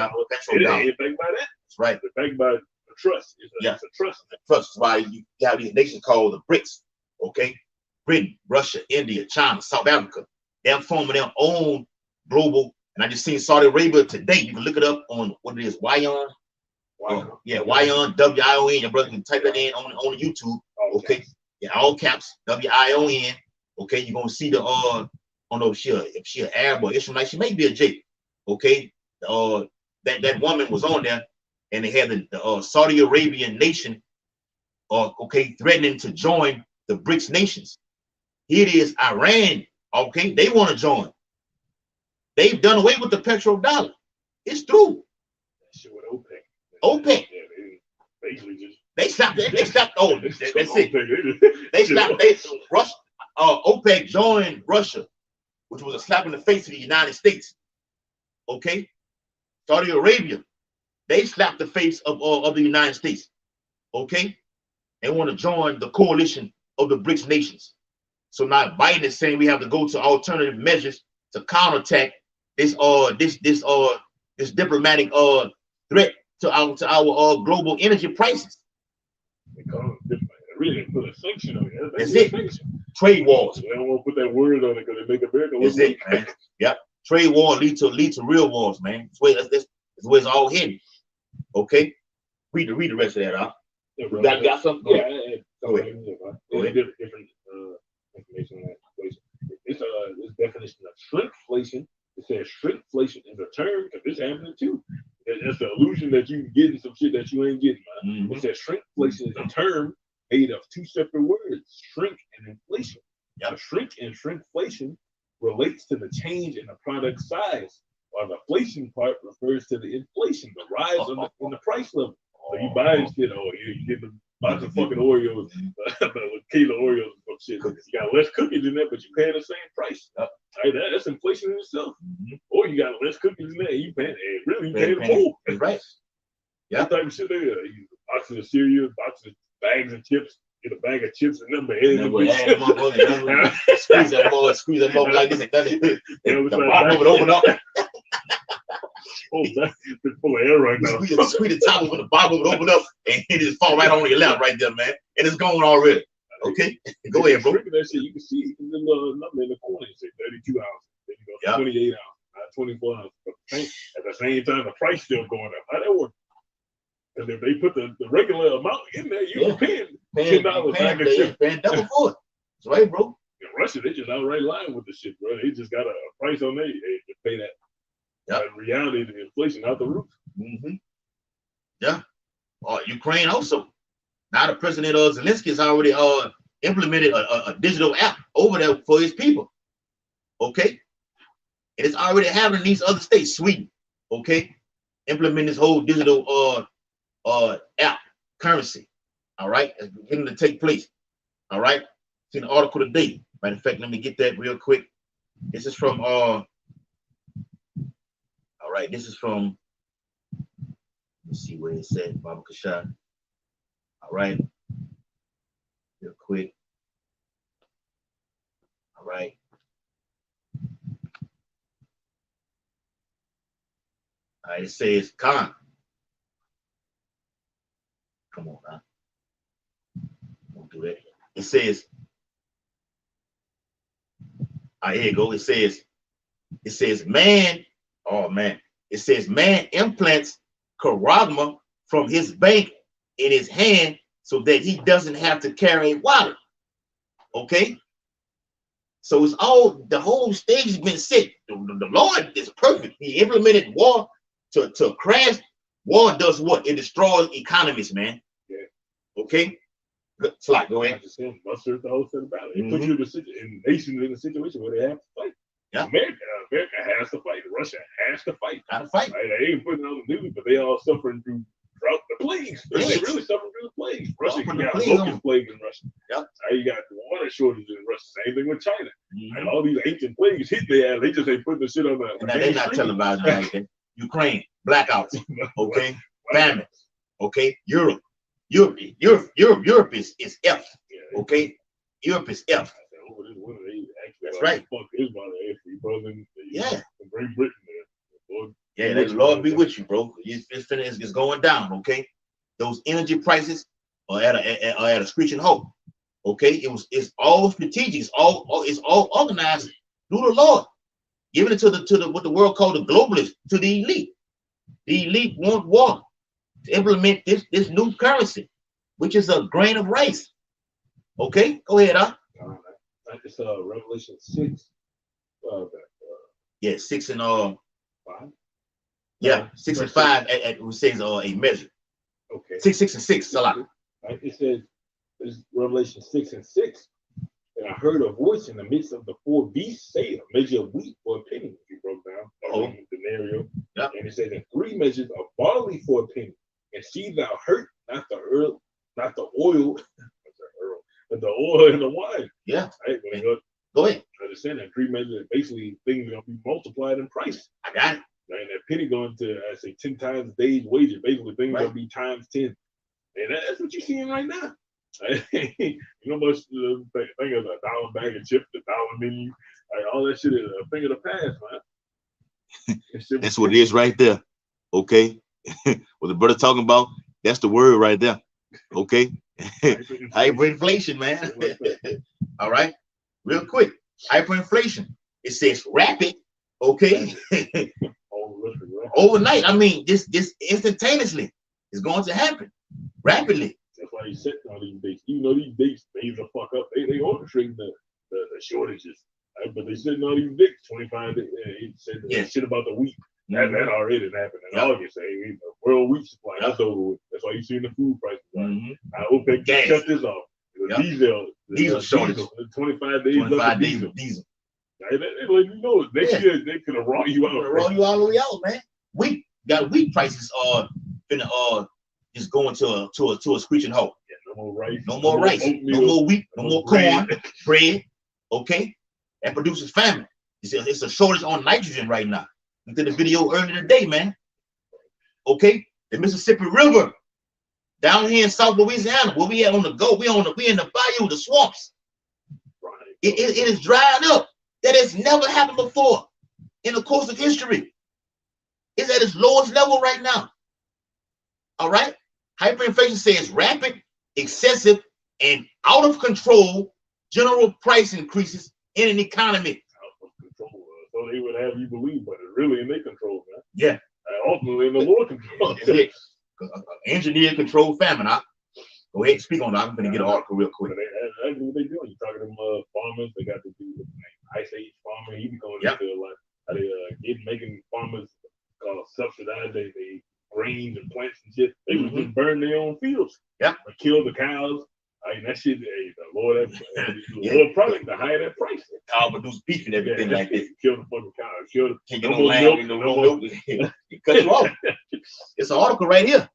ain't backed by that. That's right. It's backed by the trust. It's a trust. Trust is why you have these nations called the BRICS. Okay. Britain, Russia, India, China, South Africa. They're forming their own global. And I just seen Saudi Arabia today. You can look it up on what it is, WION. WION, WION. Your brother can type that in on YouTube. Okay. Yeah, all caps, WION. Okay, you're gonna see the I don't know if she an Arab or Israelite. She may be a J. Okay. That woman was on there, and they had the Saudi Arabian nation threatening to join the BRICS nations. Here it is, Iran. Okay, they want to join. They've done away with the petrodollar. It's through. That shit with OPEC. OPEC. Yeah, they basically just they stopped. Oh, that's it. They stopped. Russia. OPEC joined Russia, which was a slap in the face to the United States. Okay, Saudi Arabia, they slapped the face of the United States. Okay, they want to join the coalition of the BRICS nations. So now Biden is saying we have to go to alternative measures to counterattack this diplomatic threat to our global energy prices. Really put a sanction on it. That's it. Trade wars. They don't want to put that word on it because they make America look That's it, man. Yep. Trade war lead to real wars, man. That's where it's all hidden. Okay. Read the rest of that out. Yeah, got something? Yeah. Go ahead. Different information on that inflation. This definition of shrinkflation. It says shrinkflation is a term because this happening too. It's the illusion that you getting some shit that you ain't getting, man. It says shrinkflation is a term made of 2 separate words, shrink and inflation. Now, shrink and shrinkflation relates to the change in the product size, while the inflation part refers to the inflation, the rise in the price level. So you buy shit, you get the box of fucking Oreos, a kilo of Oreos or shit. You got less cookies in there, but you paying the same price. Right, that's inflation in itself. Or you got less cookies in there, you paying more. That's right. Yeah, that type of shit there. You boxes of cereal, boxes of bags of chips. Get a bag of chips and number squeeze that mother like this and nothing. The bottom would open up. That's full of air right now. Squeeze the top of the bottom would open up and it just fall right on your lap right there, man. And it's gone already. Okay, go ahead, bro. That shit, you can see the number in the corner. It say 32 ounces. Then you go 28 ounces, 24 ounces. At the same time, the price still going up. How that work? Because if they put the regular amount in there, you're paying $10 paying double for it. That's right, bro. In Russia, they just outright lying with the shit, bro. They just got a price on there. They just pay that. In reality, the inflation out the roof. Yeah. Ukraine also. Now the president Zelensky has already implemented a digital app over there for his people. Okay. And it's already happening in these other states, Sweden. Okay. Implement this whole digital app currency. All right. It's beginning to take place. All right. Seen an article today. Matter of fact, let me get that real quick. This is from all right, this is from, let's see where it said Baba Kashad. All right, real quick. All right. All right, it says Khan. Come on now. Don't do that. It says, all right, here you go. It says man, oh man. It says man implants Karagma from his bank in his hand so that he doesn't have to carry a wallet. Okay? So it's all, the whole stage has been set. The Lord is perfect. He implemented war to crash. War does what? It destroys economies, man. Yeah. Okay? Slide, go ahead. Mustard the whole set about it. It puts you in nations in a situation where they have to fight. Yeah. America has to fight. Russia has to fight. Got to fight. Right? They ain't putting on the news, but they all suffering through drought, the plagues. They really suffering through the plagues. Russia, you got locust plague in Russia. Yep. You got water shortages in Russia. Same thing with China. And all these ancient plagues hit their ass. They just ain't putting the shit on the. And now they're not televised like that. Ukraine, blackouts. Okay. Famine. Okay. Europe is F. Okay. Europe is F. That's right. Yeah. Great Britain. Yeah, the Lord be with you, bro. It's going down. Okay. Those energy prices are at a screeching halt. Okay. It's all strategic. It's all organized through the Lord. Giving it to the what the world called the globalists, to the elite. The elite want war to implement this new currency, which is a grain of rice. Okay, go ahead, huh? It's Revelation 6. Yeah, 6 and 5. 6 and 5 at it says a measure. Okay. 6 and 6. Salah. Right. It says it's Revelation 6 and 6. And I heard a voice in the midst of the 4 beasts say, a measure of wheat for a penny. You broke down. Denarius. Yep. And it says, and 3 measures of barley for a penny. And see thou hurt not the oil, but the oil and the wine. Yeah. Right? Go ahead. Understand that 3 measures, basically things are going to be multiplied in price. I got it. Right? And that penny going to, I say, 10 times a day's wages. Basically, things are going to be times 10. And that's what you're seeing right now. You know much thing of $1 bag of chips, the $1 menu, all that shit is a thing of the past, man. That's what it is right there. Okay. What the brother talking about, that's the word right there. Okay. Hyperinflation, man. All right. Real quick. Hyperinflation. It says rapid. Okay. Overnight. I mean, this instantaneously is going to happen rapidly. That's why he's setting all these dates. Even though these dates, they the fuck up. They orchestrating the shortages. Right? But they setting all these dates. 25 days. He said shit about the wheat. That already happened in August. The world wheat supply. That's over with. That's why you see the food prices. OPEC gas. Shut this off. Diesel shortage. 25 days. 25 days of diesel. Right? They let you know next year they could have rolled you out. Roll you all the way out, man. Wheat prices are finna just going to a screeching halt. Yeah, no more rice. No more rice. No more wheat. No more corn. Bread. Okay. That produces famine. It's a shortage on nitrogen right now. I did a video earlier today, man. Okay, the Mississippi River down here in South Louisiana, where we at on the go, we in the bayou, the swamps. Right. It is drying up. That has never happened before in the course of history. It's at its lowest level right now. All right, hyperinflation says rapid, excessive, and out of control general price increases in an economy. So they would have you believe, but it's really in their control, man. Yeah. Ultimately in the Lord control. Engineer control famine. Go ahead and speak on that. I'm going to get an article real quick. That's what they doing. You talking to them farmers, they got to do with Ice Age farmer. He be going into a lot. How they making farmers subsidize they grains and plants and shit. They would just burn their own fields. Yeah. Kill the cows. I mean, that shit, the Lord, Lord product, the higher that price. Cow produce beef and everything like this. Kill the fucking cow. Kill the can't get no lamb, no milk. It cut you off. It's an article right here.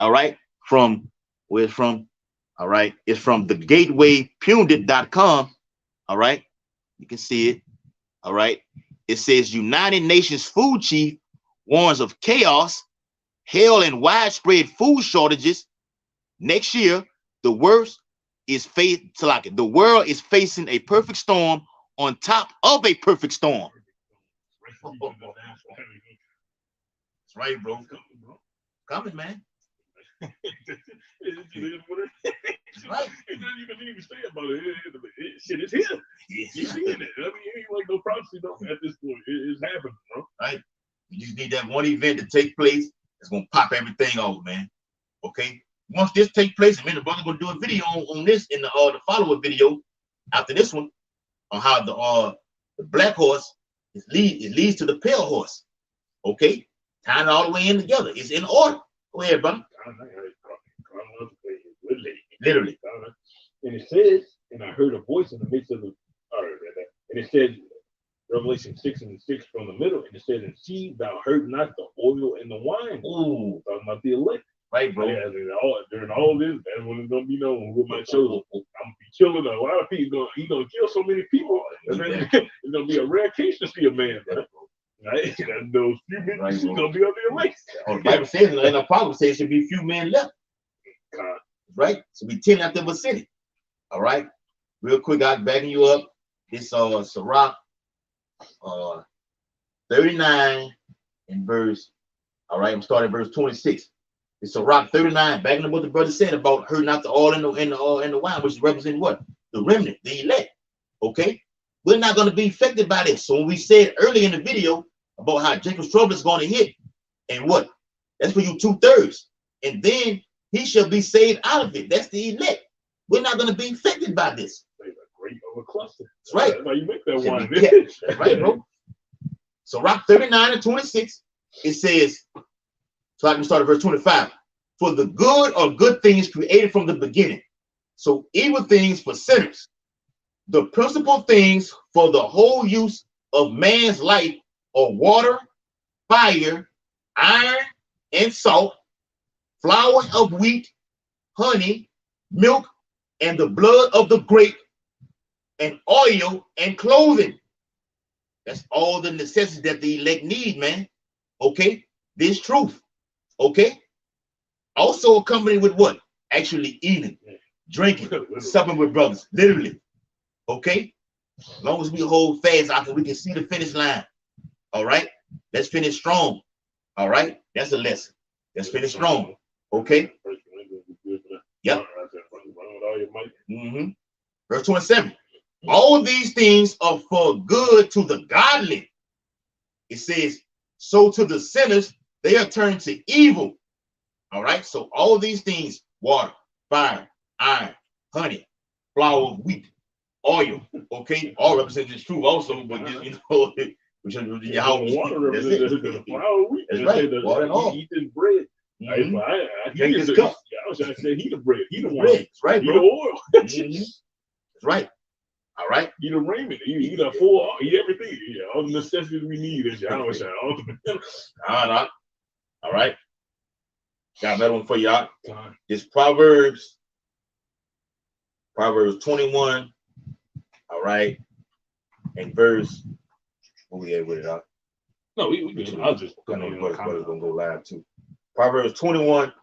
All right. From where it's from. All right. It's from thegatewaypundit.com. All right, you can see it. All right, it says United Nations food chief warns of chaos, hell, and widespread food shortages next year. The world is facing a perfect storm on top of a perfect storm. That's right, bro. Coming, man. That's right. You can even say about it. Shit is here. Yes. You seeing it. I mean, you ain't like no prophecy though at this point. It's happening, bro. Right. You just need that one event to take place. It's gonna pop everything off, man. Okay. Once this take place, and the brother gonna do a video on this in the follow-up video after this one on how the black horse leads to the pale horse. Okay, tying it all the way in together. It's in order. Go ahead, brother. Literally. And it says, and I heard a voice in the midst of the, and it says, Revelation 6:6 from the middle, and it says, and see, thou heard not the oil and the wine. Ooh, talking about the elect. Right, bro. Yeah, during all this, that's when it's gonna be known who my chosen. I'm gonna be killing a lot of people. He's gonna kill so many people. And then it's gonna be a rare case to see a man, bro. Right? And those few men right, gonna be on the elect. The Bible says, and the Bible says, should be few men left. Right? So be 10 after the city. All right. Real quick, I'm backing you up. It's Sirach 39 in verse. All right, I'm starting verse 26. It's Sirach 39, backing up what the brother said about her not the all in the wine, which represents what? The remnant, the elect. Okay, we're not going to be affected by this. So when we said earlier in the video about how Jacob's trouble is going to hit, and what? That's for you 2/3, and then he shall be saved out of it. That's the elect. We're not going to be affected by this. Great over cluster. That's right. That's how you make that wine. That's right, bro. So Sirach 39 and 26, it says. So I can start at verse 25. For the good are good things created from the beginning. So evil things for sinners. The principal things for the whole use of man's life are water, fire, iron, and salt, flour of wheat, honey, milk, and the blood of the grape, and oil and clothing. That's all the necessities that the elect need, man. Okay? This truth. Okay, also accompanied with what? Actually eating, drinking, supping with brothers, literally. Okay, as long as we hold fast, we can see the finish line. All right, let's finish strong. All right, that's a lesson. Let's finish strong. Okay. Yep. Verse 27. All of these things are for good to the godly. It says, so to the sinners they are turned to evil. All right. So all of these things, water, fire, iron, honey, flour of wheat, oil. Okay. All represent this truth also, but just, you know, water represents the flour of wheat. That's right. Water and all. Eating bread. Mm-hmm. I think it's cup. I was trying to say heat of bread. Heat of bread. That's right, bro. Heat of oil. Mm-hmm. That's right. All right. Eat a raiment. Eat a full. Eat everything. Yeah, all the necessities we need is All right. Got another one for y'all. It's Proverbs 21. All right. And verse. What we had with it out? No, we can. I'll just. I know brother's gonna go live too. Proverbs 21.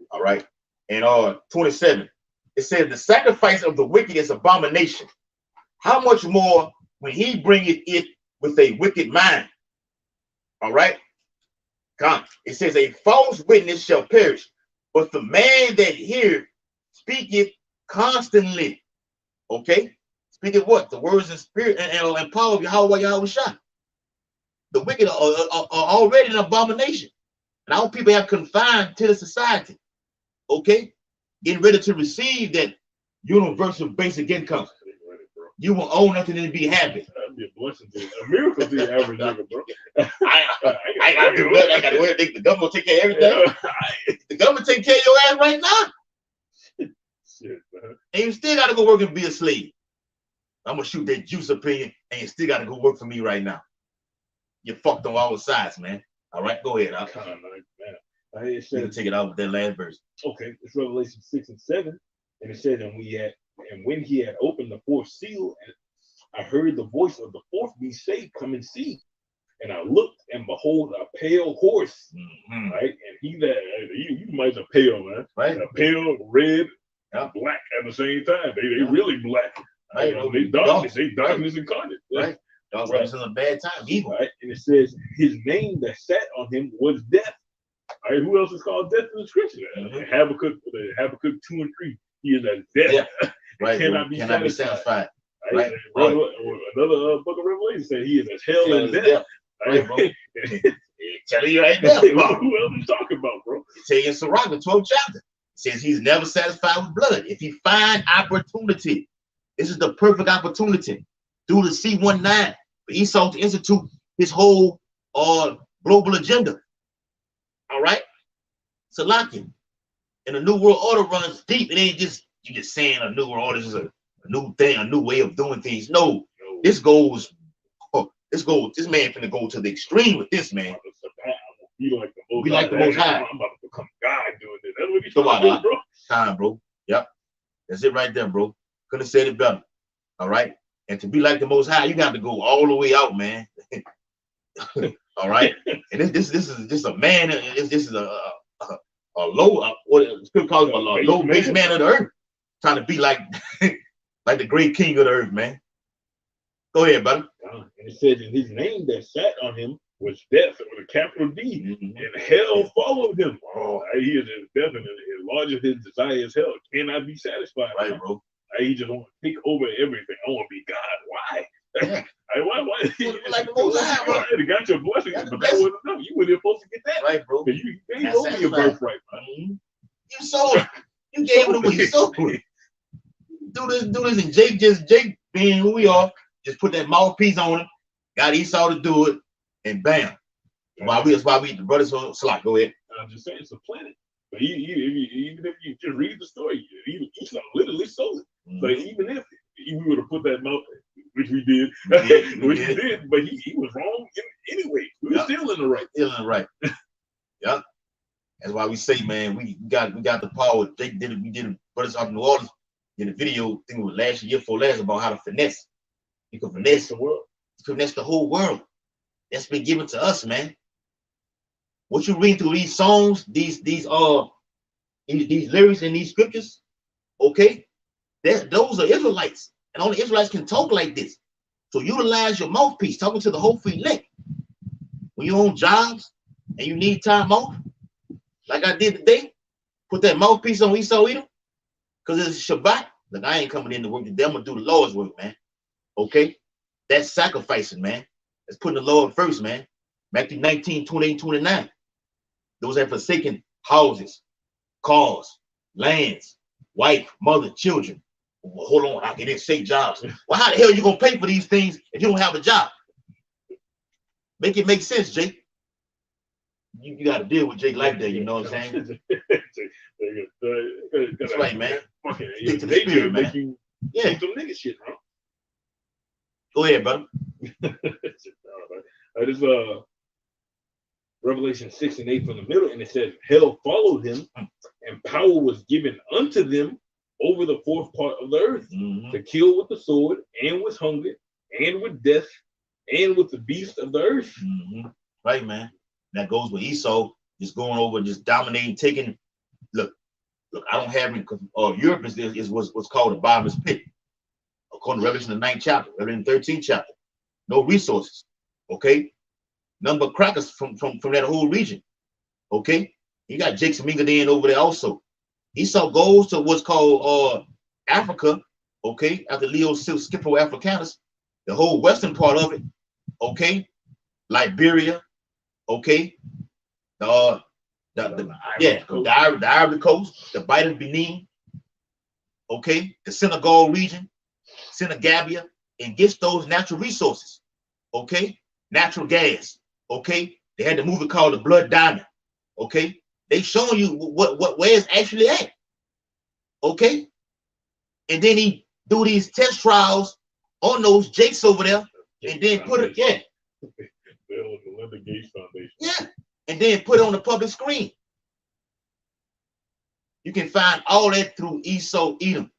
All right. And 27. It says the sacrifice of the wicked is abomination. How much more when he bringeth it with a wicked mind? All right. Come. It says a false witness shall perish, but the man that heareth speaketh constantly. Okay. Speaketh what? The words and spirit and power of Yahweh Shah. The wicked are already an abomination. And our people have confined to the society. Okay. Getting ready to receive that universal basic income. You will own nothing and be happy. That'd be a blessing to a miracle to the average nigga, bro. I gotta do that. I gotta wear the government will take care of everything. The government take care of your ass right now. Shit, man. And you still gotta go work and be a slave. I'm gonna shoot that juice opinion and you still gotta go work for me right now. You're fucked on all sides, man. All right, go ahead. I'll take it out with that last verse. Okay, it's Revelation 6 and 7. And it says, and we And when he had opened the fourth seal, I heard the voice of the fourth beast say, "Come and see." And I looked, and behold, a pale horse, right? And he that you might have pale, man, right? A pale, red, yeah. black at the same time. They really black. Right? They darkness incarnate. Right? Darkness in a bad time, evil. Right? And it says his name that sat on him was Death. All right, who else is called Death in the scripture? Habakkuk 2 and 3. He is as death. Yeah. Right. cannot be satisfied. Right? Another book of Revelation said he is as hell and death. Right, bro. Telling you right now, bro. Who else you talking about, bro? Tell you in Sirach, the 12th chapter. It says he's never satisfied with blood. If he find opportunity, this is the perfect opportunity through the C19 for Esau to institute his whole global agenda. All right? Salakia. And the New World Order runs deep. It ain't just you just saying a New World Order is a new thing, a new way of doing things. No, this goes. This man finna go to the extreme with this, man. Be like the most high. I'm about to become God doing this. That's what he's talking about, bro. Time, bro. Yep. That's it right there, bro. Couldn't have said it better. All right. And to be like the most high, you got to go all the way out, man. All right. And this is just a man. This is a low, what people call it, a low base man of the earth, trying to be like like the great king of the earth, man. Go ahead, brother. And it says, and his name that sat on him was Death with a capital D, and hell followed him. He is as death, and as large as his desire is hell, cannot be satisfied. Right, bro. He just want to take over everything. I want to be God. Why? Yeah. Why? Like the most high, bro. You got your blessing, but that wasn't enough. You weren't supposed to get that. Right, bro. You gave over your birthright, man. You sold it. You gave it away. You sold it. Do this, and Jake being who we are, just put that mouthpiece on him, got Esau to do it, and bam. That's why we the brothers on Slack. Go ahead. I'm just saying it's a planet. But even if you just read the story, Esau literally sold it. But even if we would have put that mouth, which we did, but he was wrong anyway. We were still in the right. Still in the right. Yeah. That's why we say, man, we got the power. Jake did it. We did it. Brothers out in New Orleans did a video. I think it was last year before last about how to finesse. You can finesse the world. Finesse the whole world. That's been given to us, man. What you read through these songs, these lyrics and these scriptures, okay? Those are Israelites, and only Israelites can talk like this. So utilize your mouthpiece, talking to the whole free link. When you're on jobs and you need time off, like I did today, put that mouthpiece on Esau Edom, because it's Shabbat. Like, I ain't coming in to work today. I'm gonna do the Lord's work, man. Okay? That's sacrificing, man. That's putting the Lord first, man. Matthew 19, 28, 29. Those have forsaken houses, cars, lands, wife, mother, children. Well, hold on, I didn't say jobs. Well, how the hell are you gonna pay for these things if you don't have a job? Make it make sense, Jake. You got to deal with Jake like that, you know what I'm saying? That's right, man. Stick to the spirit, man. Yeah. Some nigga shit, bro. Go ahead, brother. This Revelation 6 and 8 from the middle, and it says, hell followed him, and power was given unto them over the fourth part of the earth, to kill with the sword, and with hunger, and with death, and with the beast of the earth. Right, man. That goes with Esau, just going over, just dominating, taking. Look, I don't have any, Europe is what's called a bottomless pit. According to Revelation the 9th chapter, Revelation the 13th chapter. No resources. Okay? None but crackers from that whole region. Okay? You got Jake Mingadin over there also. Esau goes to what's called Africa, okay, after Leo Scipio Africanus, the whole western part of it, okay, Liberia, okay, the Ivory Coast, the Bight of Benin, okay, the Senegal region, Senegambia, and gets those natural resources, okay, natural gas, okay. They had the movie called The Blood Diamond, okay. They showing you where it's actually at, okay. And then he do these test trials on those Jakes over there, and then put it, and then put it on the public screen. You can find all that through Esau Edom,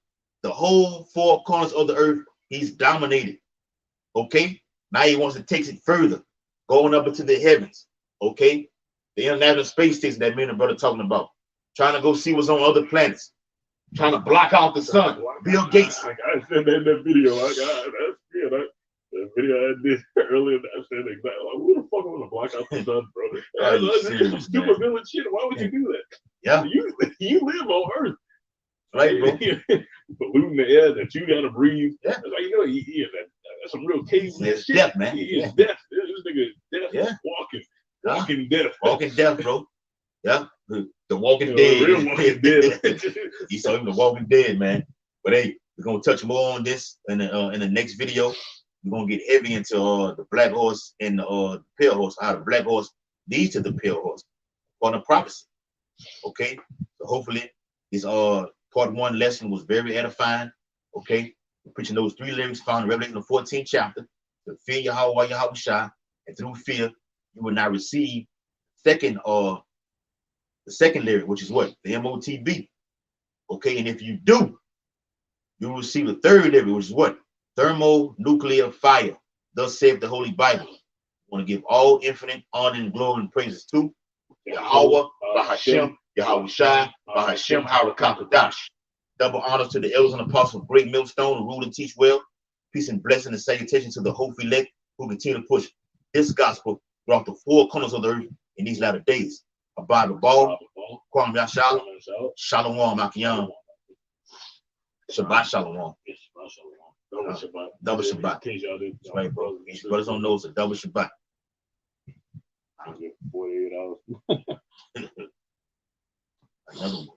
the whole four corners of the earth. He's dominated. Okay, now he wants to take it further, going up into the heavens. Okay, the International Space Station that me and the brother talking about, trying to go see what's on other planets, trying to block out the sun. Bill Gates. I said that in that video. That's the video I did earlier. I said exactly. Like, who the fuck want to block out the sun, bro? That's some stupid villain shit. Why would you do that? Yeah, you live on Earth, right, bro. Polluting the air that you gotta breathe. Yeah, like that's some real caveman shit. Death, man. He is death. This nigga is death. Yeah, walking death. Walking death, bro. Yeah, the Walking Dead. The real Walking Dead. You saw him, the Walking Dead, man. But hey, we're gonna touch more on this in the next video. We're gonna get heavy into the black horse and the pale horse. How the black horse leads to the pale horse on the prophecy. Okay, so hopefully this part 1 lesson was very edifying. Okay, we're preaching those 3 lyrics found in Revelation the 14th chapter. To fear Yahweh while Yahweh Shai, and through fear you will not receive the second lyric, which is what? The MOTB. Okay, and if you do, you will receive the third lyric, which is what? Thermonuclear fire. Thus saith the Holy Bible. I want to give all infinite honor and glory and praises to Yahweh, Bahashem, Yahweh Shai, Bahashem, Harakakadash. Double honors to the elders and apostles of Great Millstone who rule and teach well. Peace and blessing and salutation to the hopeful elect who continue to push this gospel throughout the 4 corners of the earth in these latter days. Abide the ball, Kwam Yashala, Shalom Akiyam, Shabbat Shalom. Double Shabbat. That's right, bro. These brothers don't know it's a double Shabbat. I get 48 hours. Another one.